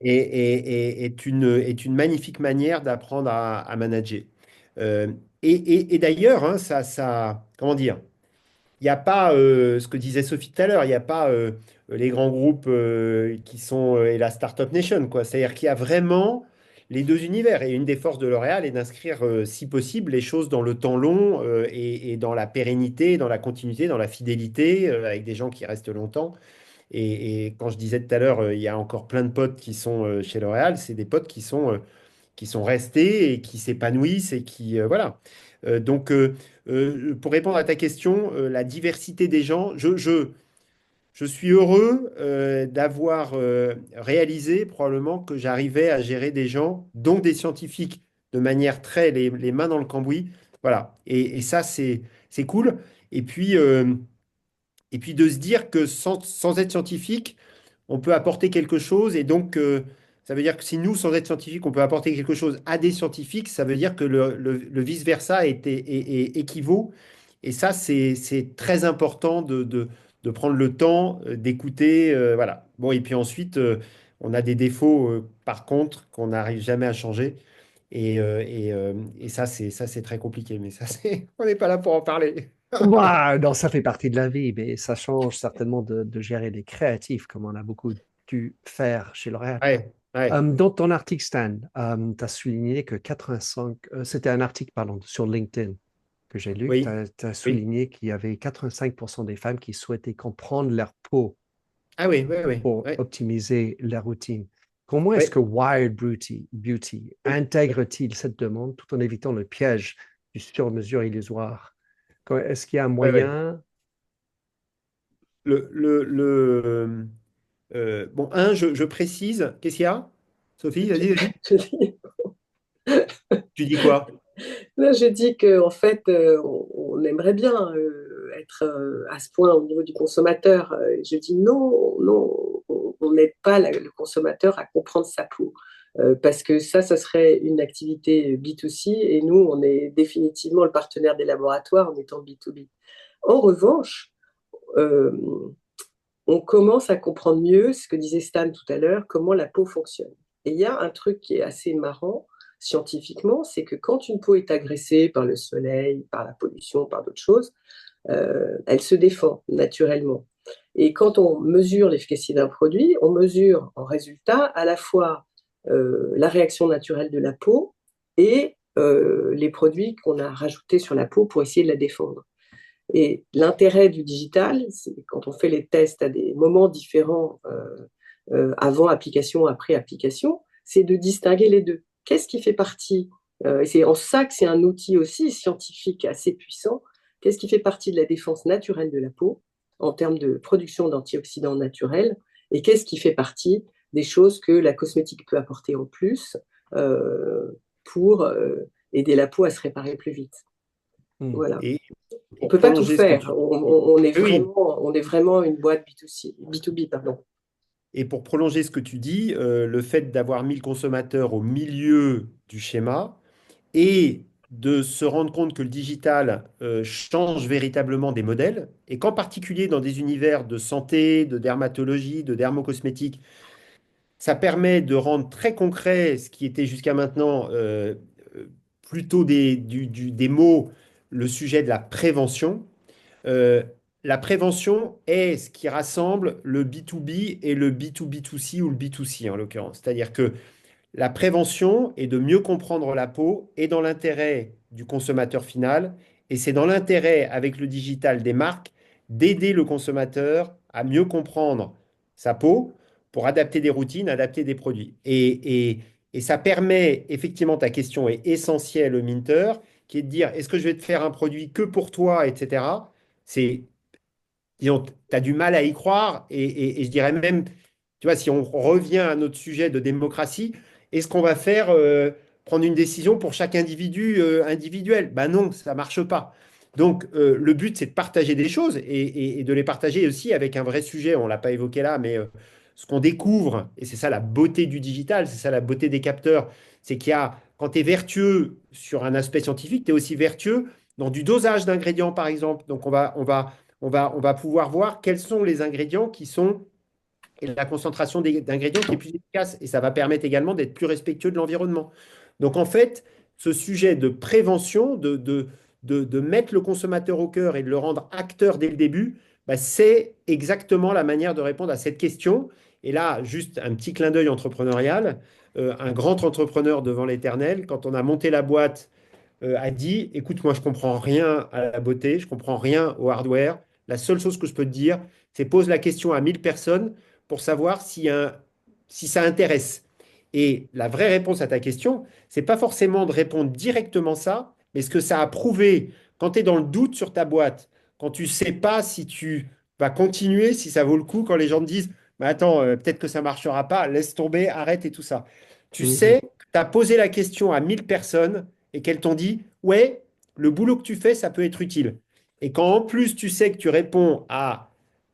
est une magnifique manière d'apprendre à manager. Euh, et d'ailleurs, hein, comment dire? Il n'y a pas, ce que disait Sophie tout à l'heure, il n'y a pas les grands groupes qui sont et la Startup Nation, quoi. C'est-à-dire qu'il y a vraiment les deux univers. Et une des forces de L'Oréal est d'inscrire, si possible, les choses dans le temps long et dans la pérennité, dans la continuité, dans la fidélité, avec des gens qui restent longtemps. Et quand je disais tout à l'heure, il y a encore plein de potes qui sont chez L'Oréal, c'est des potes qui sont restés et qui s'épanouissent et qui, voilà. Pour répondre à ta question, la diversité des gens, je suis heureux d'avoir réalisé probablement que j'arrivais à gérer des gens, dont des scientifiques, de manière très les mains dans le cambouis. Voilà. Et ça, c'est cool. Et puis, euh, et puis de se dire que sans être scientifique, on peut apporter quelque chose. Et donc, ça veut dire que si nous, sans être scientifiques, on peut apporter quelque chose à des scientifiques, ça veut dire que le vice-versa équivaut. Et ça, c'est très important de prendre le temps d'écouter. Voilà. Bon, et puis ensuite, on a des défauts, par contre, qu'on n'arrive jamais à changer. Et ça, c'est très compliqué. Mais ça, on n'est pas là pour en parler. Bah, non, ça fait partie de la vie, mais ça change certainement de gérer les créatifs, comme on a beaucoup dû faire chez L'Oréal. Ouais, ouais, Dans ton article, Stan, tu as souligné que 85, c'était un article, pardon, sur LinkedIn que j'ai lu, tu oui, as oui. souligné qu'il y avait 85% des femmes qui souhaitaient comprendre leur peau Ah oui, oui, oui, pour ouais, optimiser leur routine. Comment est-ce ouais. que Wired Beauty intègre-t-il cette demande tout en évitant le piège du sur-mesure illusoire? Est-ce qu'il y a un Ouais, ouais. moyen? Bon, je précise. Qu'est-ce qu'il y a? Sophie, vas-y, vas-y. Tu dis quoi? Là, je dis qu'en fait, on aimerait bien être à ce point au niveau du consommateur. Je dis non, non, on n'aide pas le consommateur à comprendre sa peau. Parce que ça serait une activité B2C et nous, on est définitivement le partenaire des laboratoires en étant B2B. En revanche, euh, on commence à comprendre mieux ce que disait Stan tout à l'heure, comment la peau fonctionne. Et il y a un truc qui est assez marrant scientifiquement, c'est que quand une peau est agressée par le soleil, par la pollution, par d'autres choses, elle se défend naturellement. Et quand on mesure l'efficacité d'un produit, on mesure en résultat à la fois la réaction naturelle de la peau et les produits qu'on a rajoutés sur la peau pour essayer de la défendre. Et l'intérêt du digital, c'est quand on fait les tests à des moments différents, avant application, après application, c'est de distinguer les deux. Qu'est-ce qui fait partie, et c'est en ça que c'est un outil aussi scientifique assez puissant, qu'est-ce qui fait partie de la défense naturelle de la peau en termes de production d'antioxydants naturels, et qu'est-ce qui fait partie des choses que la cosmétique peut apporter en plus euh, pour aider la peau à se réparer plus vite. Hmm. Voilà. Et On pour peut pas tout prolonger ce que faire. tu oui, On est vraiment une boîte B2C, B2B, pardon. et pour prolonger ce que tu dis, le fait d'avoir mis le consommateur au milieu du schéma et de se rendre compte que le digital change véritablement des modèles, et qu'en particulier dans des univers de santé, de dermatologie, de dermocosmétique, ça permet de rendre très concret ce qui était jusqu'à maintenant plutôt des mots, le sujet de la prévention. Euh, la prévention est ce qui rassemble le B2B et le B2B2C ou le B2C en l'occurrence. C'est-à-dire que la prévention est de mieux comprendre la peau et dans l'intérêt du consommateur final. Et c'est dans l'intérêt, avec le digital des marques, d'aider le consommateur à mieux comprendre sa peau pour adapter des routines, adapter des produits. Et ça permet, effectivement, ta question est essentielle au Minter, qui est de dire, est-ce que je vais te faire un produit que pour toi, etc. C'est disons, tu as du mal à y croire. Et je dirais même, tu vois, si on revient à notre sujet de démocratie, est-ce qu'on va faire prendre une décision pour chaque individu individuel? Ben non, ça ne marche pas. Donc, le but, c'est de partager des choses et de les partager aussi avec un vrai sujet. On ne l'a pas évoqué là, mais ce qu'on découvre, et c'est ça la beauté du digital, c'est ça la beauté des capteurs, c'est qu'il y a, quand tu es vertueux sur un aspect scientifique, tu es aussi vertueux dans du dosage d'ingrédients, par exemple. Donc, on va pouvoir voir quels sont les ingrédients qui sont et la concentration d'ingrédients qui est plus efficace. Et ça va permettre également d'être plus respectueux de l'environnement. Donc en fait, ce sujet de prévention, de mettre le consommateur au cœur et de le rendre acteur dès le début, bah, c'est exactement la manière de répondre à cette question. Et là, juste un petit clin d'œil entrepreneurial. Un grand entrepreneur devant l'éternel, quand on a monté la boîte, a dit, écoute, moi, je comprends rien à la beauté, je comprends rien au hardware. La seule chose que je peux te dire, c'est pose la question à 1000 personnes pour savoir si ça intéresse. Et la vraie réponse à ta question, c'est pas forcément de répondre directement ça, mais ce que ça a prouvé quand tu es dans le doute sur ta boîte, quand tu sais pas si tu vas continuer, si ça vaut le coup, quand les gens te disent, mais attends, peut-être que ça marchera pas, laisse tomber, arrête et tout ça. Tu Mhm. sais que tu as posé la question à 1000 personnes et qu'elles t'ont dit, ouais, le boulot que tu fais, ça peut être utile. Et quand en plus tu sais que tu réponds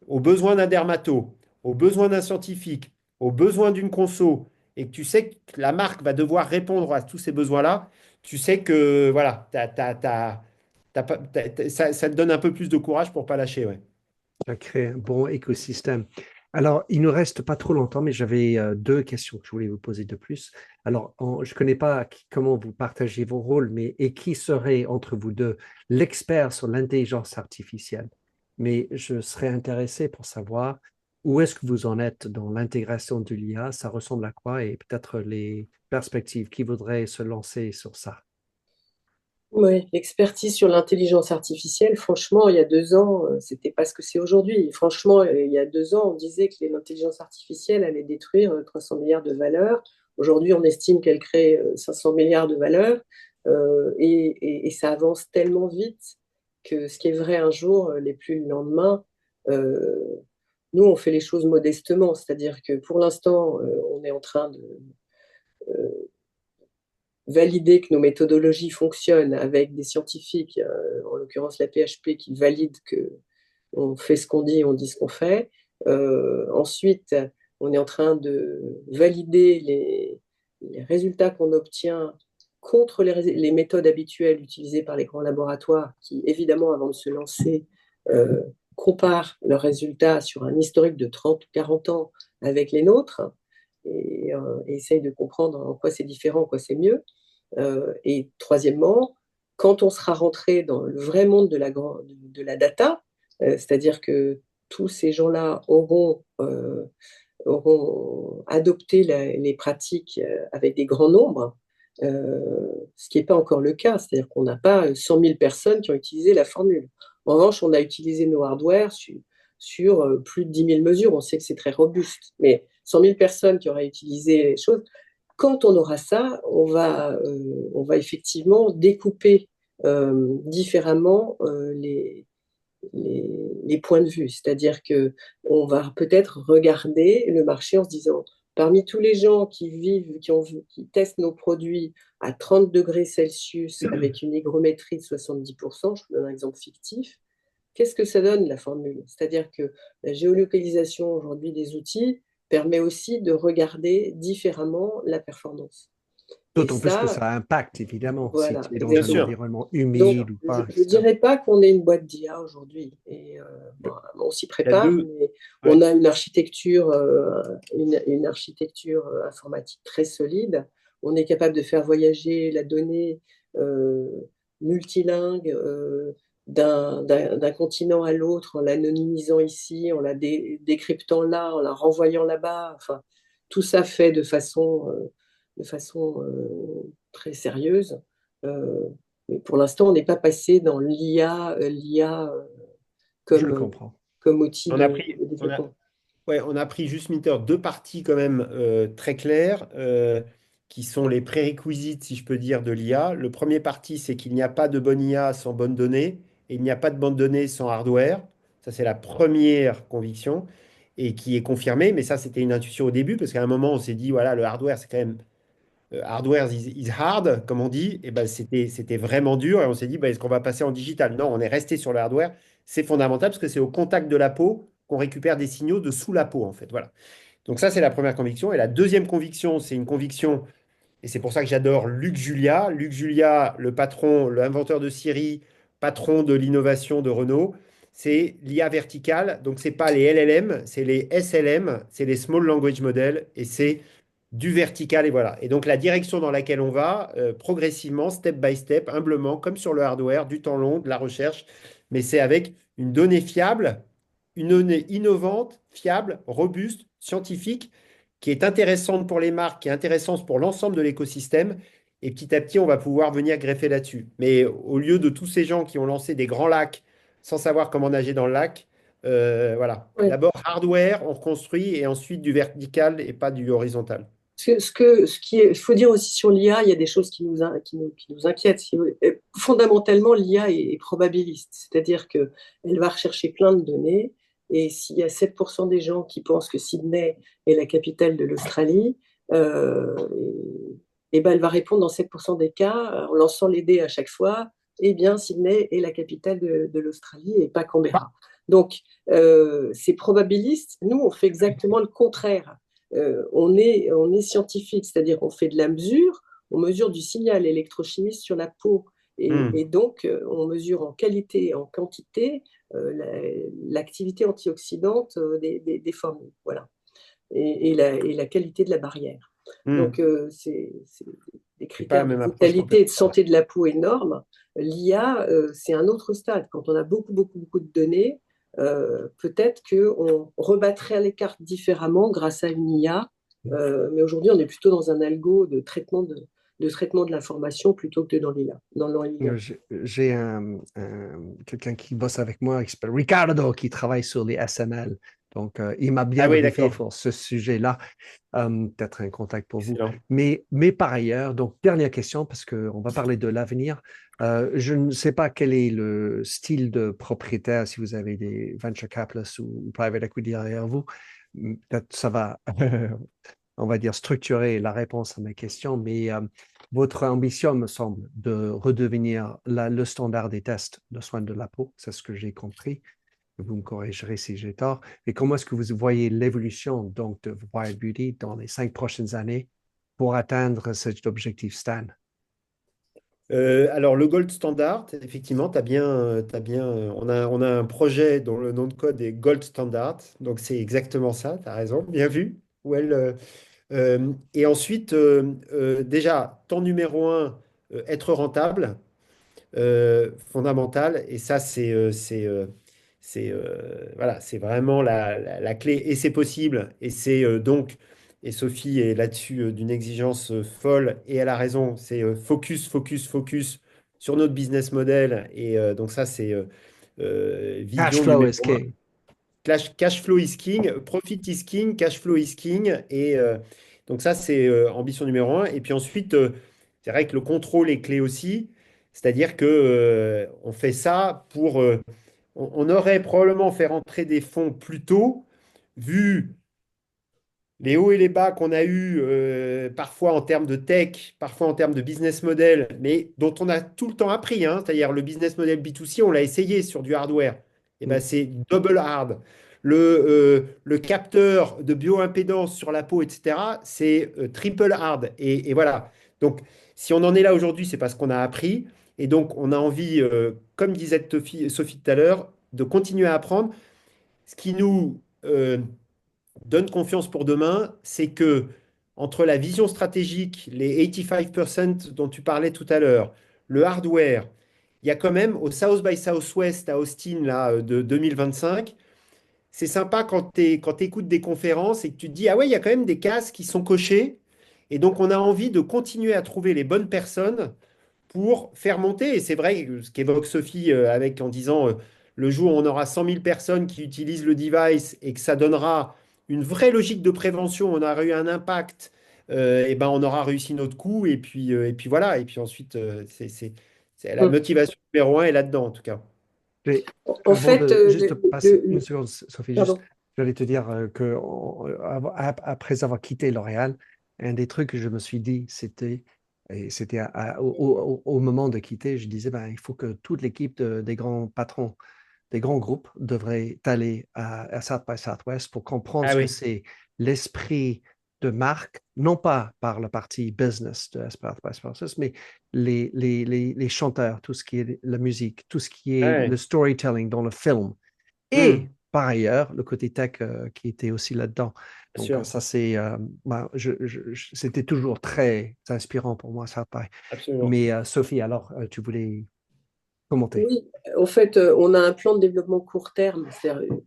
aux besoins d'un dermato, aux besoins d'un scientifique, aux besoins d'une conso, et que tu sais que la marque va devoir répondre à tous ces besoins-là, tu sais que voilà, ça te donne un peu plus de courage pour pas lâcher. Ouais. Ça crée un bon écosystème. Alors, il nous reste pas trop longtemps, mais j'avais deux questions que je voulais vous poser de plus. Alors, je ne connais pas comment vous partagez vos rôles, mais et qui serait entre vous deux l'expert sur l'intelligence artificielle? Mais je serais intéressé pour savoir où est-ce que vous en êtes dans l'intégration de l'IA, ça ressemble à quoi et peut-être les perspectives qui voudraient se lancer sur ça. Oui, l'expertise sur l'intelligence artificielle, franchement, il y a 2 ans, c'était pas ce que c'est aujourd'hui. Franchement, il y a 2 ans, on disait que l'intelligence artificielle allait détruire 300 milliards de valeurs. Aujourd'hui, on estime qu'elle crée 500 milliards de valeurs. Et ça avance tellement vite que ce qui est vrai un jour l'est plus le lendemain. Euh, Nous, on fait les choses modestement, c'est-à-dire que pour l'instant, on est en train de valider que nos méthodologies fonctionnent avec des scientifiques, en l'occurrence la PHP, qui valide que on fait ce qu'on dit, on dit ce qu'on fait. Ensuite, on est en train de valider les résultats qu'on obtient contre les méthodes habituelles utilisées par les grands laboratoires qui, évidemment, avant de se lancer, euh, comparent leurs résultats sur un historique de 30 ou 40 ans avec les nôtres et essayent de comprendre en quoi c'est différent, en quoi c'est mieux. Et troisièmement, quand on sera rentré dans le vrai monde de la data, c'est-à-dire que tous ces gens-là auront adopté les pratiques avec des grands nombres, ce qui n'est pas encore le cas. C'est-à-dire qu'on n'a pas 100 000 personnes qui ont utilisé la formule. En revanche, on a utilisé nos hardware sur plus de 10 000 mesures. On sait que c'est très robuste. Mais 100 000 personnes qui auraient utilisé les choses, quand on aura ça, on va effectivement découper différemment les points de vue. C'est-à-dire que on va peut-être regarder le marché en se disant, parmi tous les gens qui vivent, qui testent nos produits à 30 degrés Celsius avec une hygrométrie de 70%, je vous donne un exemple fictif, qu'est-ce que ça donne la formule? C'est-à-dire que la géolocalisation aujourd'hui des outils permet aussi de regarder différemment la performance. Et D'autant plus que ça, ça impacte, évidemment, si voilà, tu es dans Bien un exactement. sûr, environnement Donc, humide ou je pas, ne etc. dirais pas qu'on est une boîte d'IA aujourd'hui. Et bon, on s'y il y a prépare, deux. mais on Ouais. a une architecture informatique très solide. On est capable de faire voyager la donnée euh, multilingue d'un continent à l'autre, en l'anonymisant ici, en la décryptant là, en la renvoyant là-bas. Enfin, tout ça fait de façon très sérieuse. Euh, mais pour l'instant, on n'est pas passé dans l'IA Je le comme, comprends. comme outil On a pris, de on a, développement. Ouais, on a pris juste Minter deux parties quand même très claires qui sont les prérequisites, si je peux dire, de l'IA. Le premier parti, c'est qu'il n'y a pas de bonne IA sans bonne donnée et il n'y a pas de bonne donnée sans hardware. Ça, c'est la première conviction et qui est confirmée. Mais ça, c'était une intuition au début parce qu'à un moment, on s'est dit, voilà, le hardware, c'est quand même hardware is hard, comme on dit. Et ben, c'était vraiment dur et on s'est dit, bah, est-ce qu'on va passer en digital? Non, on est resté sur le hardware. C'est fondamental parce que c'est au contact de la peau qu'on récupère des signaux de sous la peau, en fait. Voilà. Donc ça, c'est la première conviction. Et la deuxième conviction, c'est une conviction, et c'est pour ça que j'adore Luc Julia. Luc Julia, le patron, l'inventeur de Siri, patron de l'innovation de Renault, c'est l'IA verticale. Donc, c'est pas les LLM, c'est les SLM, c'est les Small Language Model, et c'est du vertical, et voilà. Et donc, la direction dans laquelle on va, progressivement, step by step, humblement, comme sur le hardware, du temps long, de la recherche, mais c'est avec une donnée fiable, une donnée innovante, fiable, robuste, scientifique, qui est intéressante pour les marques, qui est intéressante pour l'ensemble de l'écosystème. Et petit à petit, on va pouvoir venir greffer là-dessus. Mais au lieu de tous ces gens qui ont lancé des grands lacs sans savoir comment nager dans le lac, voilà. Ouais. D'abord hardware, on reconstruit, et ensuite du vertical et pas du horizontal. Il faut dire aussi sur l'IA, il y a des choses qui nous inquiètent. Fondamentalement, l'IA est probabiliste, c'est-à-dire qu'elle va rechercher plein de données, et s'il y a 7% des gens qui pensent que Sydney est la capitale de l'Australie, euh, et ben elle va répondre dans 7% des cas, en lançant les dés à chaque fois, eh bien, Sydney est la capitale de l'Australie et pas Canberra. Donc, c'est probabiliste. Nous, on fait exactement le contraire. On est scientifique, c'est-à-dire on fait de la mesure, on mesure du signal électrochimique sur la peau. Hmm. Et donc, on mesure en qualité et en quantité l'activité antioxydante des formules. Voilà. Et la qualité de la barrière. Donc, Hmm. c'est des C'est pas la critères de même approche vitalité et de complètement. santé de la peau énormes. L'IA, c'est un autre stade. Quand on a beaucoup de données, peut-être qu'on rebattrait les cartes différemment grâce à une IA. Mais aujourd'hui, on est plutôt dans un algo de traitement de l'information plutôt que dans l'IA. J'ai quelqu'un qui bosse avec moi, qui s'appelle Ricardo, qui travaille sur les SML. Donc, il m'a Ah bien oui, briefé d'accord. pour ce sujet-là. Peut-être un contact pour vous. Excellent. Mais par ailleurs, donc, dernière question, parce qu'on va parler de l'avenir. Je ne sais pas quel est le style de propriétaire, si vous avez des venture capitalists ou private equity derrière vous. Peut-être ça va on va dire, structurer la réponse à mes questions, mais votre ambition me semble de redevenir le standard des tests de soins de la peau, c'est ce que j'ai compris. Vous me corrigerez si j'ai tort. Et comment est-ce que vous voyez l'évolution donc de Wild Beauty dans les 5 prochaines années pour atteindre cet objectif STAN? Alors, le gold standard, effectivement, t'as bien, on a un projet dont le nom de code est Gold Standard. Donc, c'est exactement ça, tu as raison, bien vu. Well, et ensuite, déjà, temps numéro un, être rentable, fondamental. Et ça, voilà, c'est vraiment la clé. Et c'est possible. Et c'est donc, et Sophie est là-dessus d'une exigence folle, et elle a raison, c'est focus, focus, focus sur notre business model. Et donc ça, c'est Cash vision flow numéro is un. king. Cash flow is king, profit is king, cash flow is king. Et donc ça, c'est ambition numéro un. Et puis ensuite, c'est vrai que le contrôle est clé aussi. C'est-à-dire que on fait ça pour... on aurait probablement fait rentrer des fonds plus tôt, vu les hauts et les bas qu'on a eus, parfois en termes de tech, parfois en termes de business model, mais dont on a tout le temps appris, hein. C'est-à-dire le business model B2C, on l'a essayé sur du hardware. Et ben Mm. c'est double hard. Le capteur de bioimpédance sur la peau, etc., c'est triple hard. Et voilà. Donc, si on en est là aujourd'hui, c'est parce qu'on a appris. Et donc, on a envie, comme disait Sophie tout à l'heure, de continuer à apprendre. Ce qui nous donne confiance pour demain, c'est que entre la vision stratégique, les 85% dont tu parlais tout à l'heure, le hardware il y a quand même au South by Southwest à Austin là, de 2025, c'est sympa quand tu écoutes des conférences et que tu te dis, ah ouais, il y a quand même des cases qui sont cochées. Et donc, on a envie de continuer à trouver les bonnes personnes pour faire monter. Et c'est vrai ce qu'évoque Sophie avec en disant le jour où on aura 100 000 personnes qui utilisent le device et que ça donnera une vraie logique de prévention, on aura eu un impact, et ben on aura réussi notre coup. Et puis voilà. Et puis ensuite, la Mm. motivation numéro un est là-dedans, en tout cas. Mais En avant fait, de juste passer une seconde, Sophie, juste, pardon. j'allais te dire après avoir quitté L'Oréal, un des trucs que je me suis dit, c'était au moment de quitter, je disais, ben, il faut que toute l'équipe des grands patrons, des grands groupes devrait aller à South by Southwest pour comprendre Ah ce que oui, c'est l'esprit de marque, non pas par la partie business de South by Southwest, mais les chanteurs, tout ce qui est la musique, tout ce qui est le ouais. storytelling dans le film. Et Hmm, par ailleurs, le côté tech qui était aussi là-dedans. bien Donc, sûr, ça, ben, c'était toujours très inspirant pour moi, ça, pareil. absolument. Mais Sophie, alors, tu voulais commenter. Oui, en fait, on a un plan de développement court terme.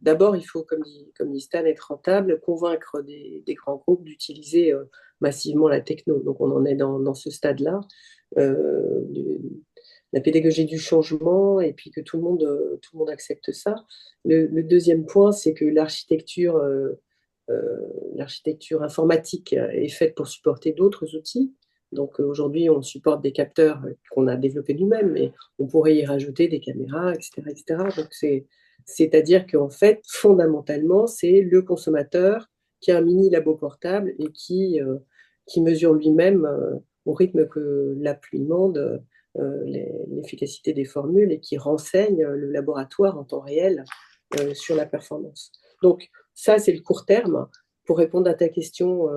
D'abord, il faut, comme dit Stan, être rentable, convaincre des grands groupes d'utiliser massivement la techno. Donc, on en est dans ce stade-là, de la pédagogie du changement, et puis que tout le monde accepte ça. Le deuxième point, c'est que l'architecture informatique est faite pour supporter d'autres outils. Donc aujourd'hui, on supporte des capteurs qu'on a développés nous-mêmes, mais on pourrait y rajouter des caméras, etc., etc. Donc c'est-à-dire qu'en fait, fondamentalement, c'est le consommateur qui a un mini labo portable et qui mesure lui-même au rythme que l'app lui demande l'efficacité des formules et qui renseigne le laboratoire en temps réel sur la performance. Donc ça, c'est le court terme. Pour répondre à ta question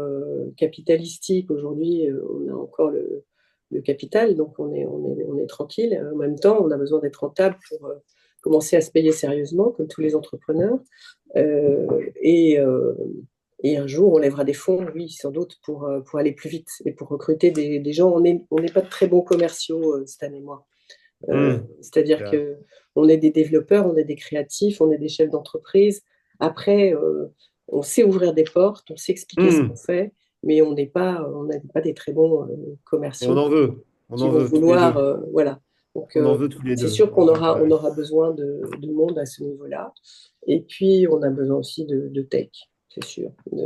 capitalistique, aujourd'hui, on a encore le capital, donc on est tranquille. En même temps, on a besoin d'être rentable pour commencer à se payer sérieusement, comme tous les entrepreneurs. Euh, et, euh, et un jour, on lèvera des fonds, oui, sans doute, pour aller plus vite et pour recruter des gens. On n'est pas de très bons commerciaux, Stan et moi. Hmm, C'est-à-dire là. que on est des développeurs, on est des créatifs, on est des chefs d'entreprise. Après, on sait ouvrir des portes, on sait expliquer ce qu'on Hmm. fait, mais on n'est pas des très bons Et on commerciaux en veut. On qui en vont veut tous les vouloir, deux. voilà. Donc, On en veut tous les c'est deux. sûr qu'on Donc, on aura besoin de monde à ce niveau-là. Et puis, on a besoin aussi de tech, c'est sûr, de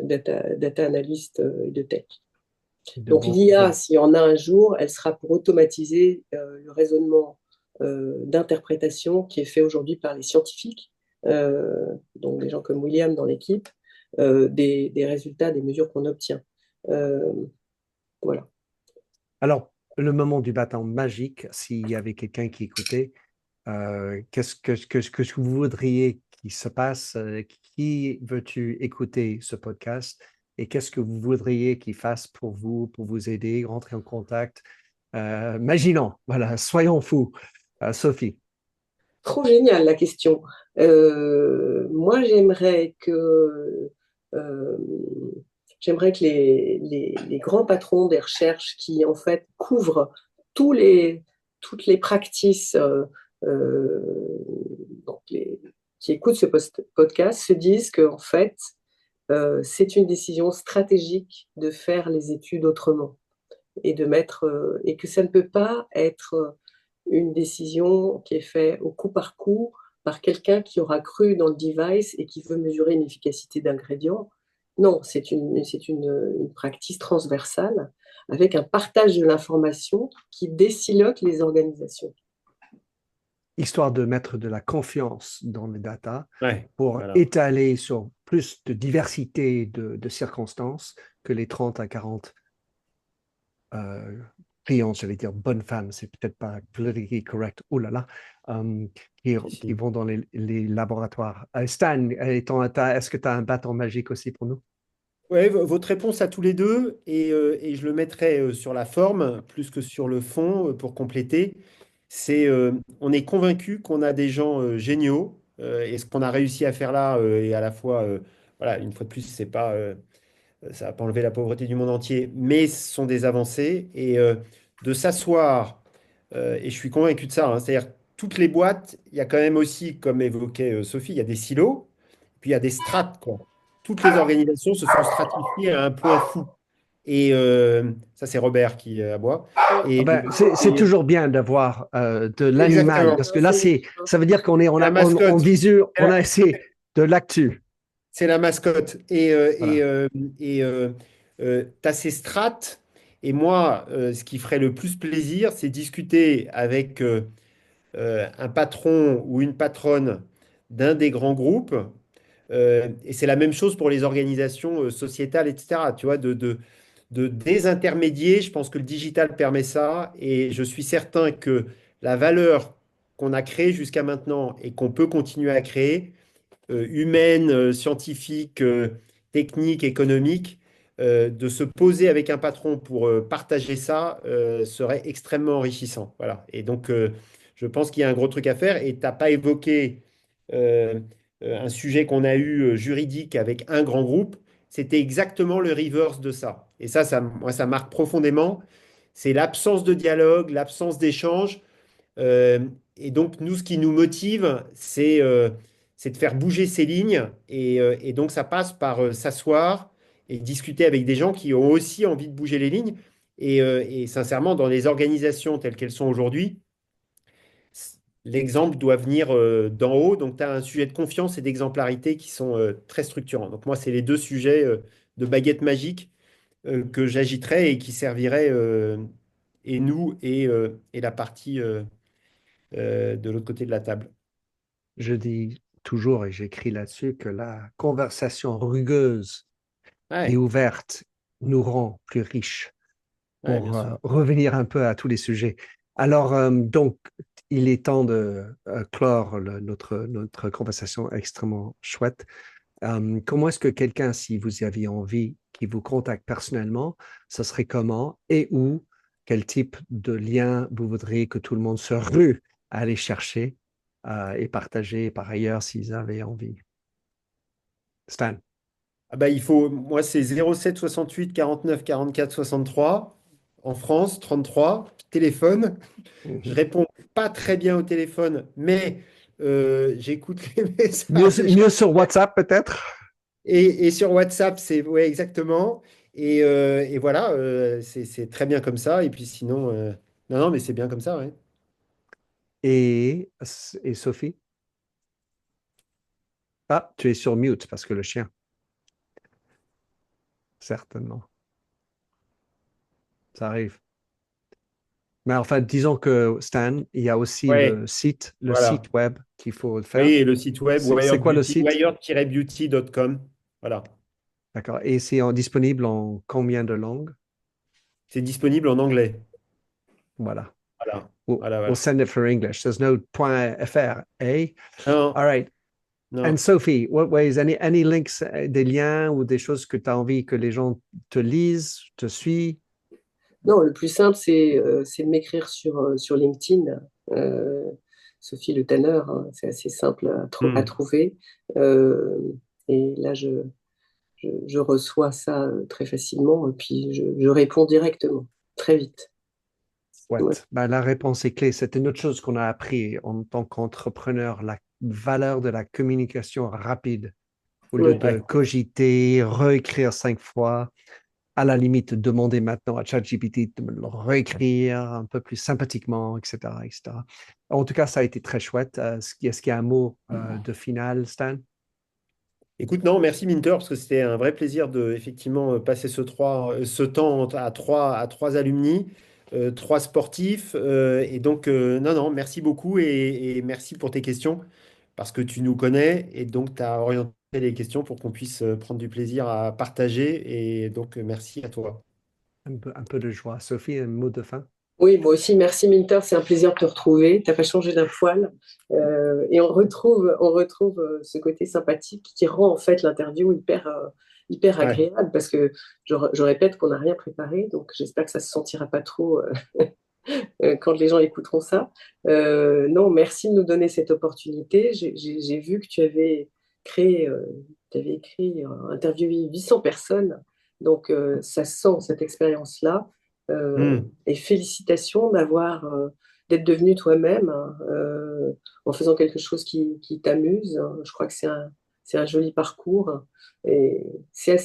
data analyst et de tech. De Donc bon, l'IA, bon. s'il y en a un jour, elle sera pour automatiser le raisonnement d'interprétation qui est fait aujourd'hui par les scientifiques, donc des gens comme William dans l'équipe, des résultats, des mesures qu'on obtient. Euh, voilà. Alors, le moment du bâton magique, s'il y avait quelqu'un qui écoutait, qu'est-ce que vous voudriez qu'il se passe? Qui veux-tu écouter ce podcast? Et qu'est-ce que vous voudriez qu'il fasse pour vous aider, rentrer en contact? Imaginons, voilà, soyons fous. Sophie. Trop génial la question. Moi, euh, j'aimerais que les grands patrons des recherches qui en fait couvrent tous toutes les practices euh, donc qui écoutent ce podcast se disent que en fait c'est une décision stratégique de faire les études autrement et et que ça ne peut pas être une décision qui est faite au coup par coup par quelqu'un qui aura cru dans le device et qui veut mesurer une efficacité d'ingrédients. Non, une pratique transversale avec un partage de l'information qui décilote les organisations. Histoire de mettre de la confiance dans les data ouais, pour voilà. étaler sur plus de diversité de circonstances que les 30 à 40 euh, clients, j'allais dire bonnes femmes, c'est peut-être pas politically correct, oh là là, euh, Si, qui si. vont dans les laboratoires. Stan, est-ce que tu as un bâton magique aussi pour nous? Ouais, votre réponse à tous les deux, et je le mettrai sur la forme plus que sur le fond pour compléter. On est convaincu qu'on a des gens géniaux, et ce qu'on a réussi à faire là, et à la fois, voilà, une fois de plus, c'est pas, ça va pas enlever la pauvreté du monde entier, mais ce sont des avancées, et de s'asseoir, et je suis convaincu de ça, hein, c'est-à-dire toutes les boîtes, il y a quand même aussi, comme évoquait Sophie, il y a des silos, puis il y a des strates, quoi. Toutes les organisations se sont stratifiées à un point fou. Et ça, c'est Robert qui aboie. Ah Et, ben, c'est et- toujours bien d'avoir de l'animal, exactement. parce que là, ça veut dire qu'on est, La on mascotte. visu, on a essayé de l'actu. C'est la mascotte. Voilà. Tu as ces strates. Et moi, ce qui ferait le plus plaisir, c'est discuter avec un patron ou une patronne d'un des grands groupes. Et c'est la même chose pour les organisations sociétales, etc. Tu vois, de désintermédier. Je pense que le digital permet ça. Et je suis certain que la valeur qu'on a créée jusqu'à maintenant et qu'on peut continuer à créer, humaine, scientifique, technique, économique, de se poser avec un patron pour partager ça serait extrêmement enrichissant. Voilà. Et donc, je pense qu'il y a un gros truc à faire. Et tu n'as pas évoqué euh, un sujet qu'on a eu juridique avec un grand groupe. C'était exactement le reverse de ça. Et ça, moi, ça marque profondément. C'est l'absence de dialogue, l'absence d'échange. Euh, et donc, nous, ce qui nous motive, c'est de faire bouger ces lignes. Et donc, ça passe par s'asseoir et discuter avec des gens qui ont aussi envie de bouger les lignes. Et sincèrement, dans les organisations telles qu'elles sont aujourd'hui, l'exemple doit venir d'en haut. Donc, tu as un sujet de confiance et d'exemplarité qui sont très structurants. Donc, moi, c'est les deux sujets de baguette magique que j'agiterais et qui serviraient et nous et la partie de l'autre côté de la table. Je dis toujours, et j'écris là-dessus, que la conversation rugueuse et Ouais, ouverte nous rend plus riches ouais, bien pour sûr. revenir un peu à tous les sujets. Alors, donc, il est temps de clore notre conversation extrêmement chouette. Comment est-ce que quelqu'un, si vous y aviez envie, qui vous contacte personnellement, ce serait comment et où? Quel type de lien vous voudriez que tout le monde se rue à aller chercher et partager par ailleurs s'ils avaient envie? Stan. Ah bah, moi, c'est 07 68 49 44 63 en France, 33, téléphone. Je Mhm. réponds pas très bien au téléphone, mais j'écoute les Mieux, messages. mieux sur WhatsApp peut-être? Et sur WhatsApp, c'est ouais, exactement. Et voilà, c'est très bien comme ça. Et puis sinon, non, non, mais c'est bien comme ça, ouais. Et, et Sophie? Ah, tu es sur mute parce que le chien, certainement. Ça arrive. Mais enfin, disons que Stan, il y a aussi Ouais, le site voilà. web qu'il faut le Oui, faire. et le site web C'est Wired quoi le Beauty, site? wired-beauty.com. Voilà. D'accord. Et c'est disponible en combien de langues? C'est disponible en anglais. Voilà. Voilà. Voilà, We'll voilà. send it for English. There's no .fr, eh? Non, All right. And non. Sophie, what ways, any links, des liens ou des choses que tu as envie que les gens te lisent, te suivent? Non, le plus simple, c'est de m'écrire sur LinkedIn. Euh, Sophie Le Tanner, hein, c'est assez simple à Hmm. trouver. Et là, je reçois ça très facilement et puis je réponds directement, très vite. Ouais. Ouais, Ben, la réponse est clé. C'est une autre chose qu'on a appris en tant qu'entrepreneur, la valeur de la communication rapide. Au lieu ouais. de Ouais. cogiter, réécrire 5 fois, à la limite, demander maintenant à ChatGPT de me le réécrire un peu plus sympathiquement, etc., etc. En tout cas, ça a été très chouette. Est-ce qu'il y a un mot de finale, Stan? Écoute, non, merci Minter, parce que c'était un vrai plaisir de effectivement passer ce temps à trois alumni, trois sportifs. Et donc, non, non, merci beaucoup et merci pour tes questions, parce que tu nous connais et donc tu as orienté les questions pour qu'on puisse prendre du plaisir à partager. Et donc, merci à toi. Un peu de joie. Sophie, un mot de fin? Oui, moi aussi, merci Minter, c'est un plaisir de te retrouver. Tu n'as pas changé d'un poil. Et on retrouve ce côté sympathique qui rend en fait l'interview hyper Ouais. agréable parce que je répète qu'on n'a rien préparé, donc j'espère que ça se sentira pas trop quand les gens écouteront ça. Non, merci de nous donner cette opportunité. J'ai vu que tu avais écrit, interviewé 800 personnes, donc ça sent cette expérience-là. Hmm. Et félicitations d'avoir d'être devenu toi-même en faisant quelque chose qui t'amuse. Je crois que c'est un joli parcours et c'est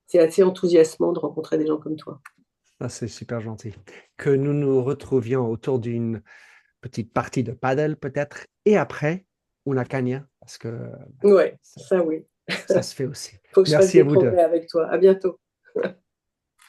c'est assez enthousiasmant de rencontrer des gens comme toi. Ah, c'est super gentil. Que nous nous retrouvions autour d'une petite partie de paddle peut-être, et après, una caña, parce que Ouais, ça, ça oui. ça se fait aussi. Faut que je fasse Merci à des vous deux. progrès avec toi. À bientôt.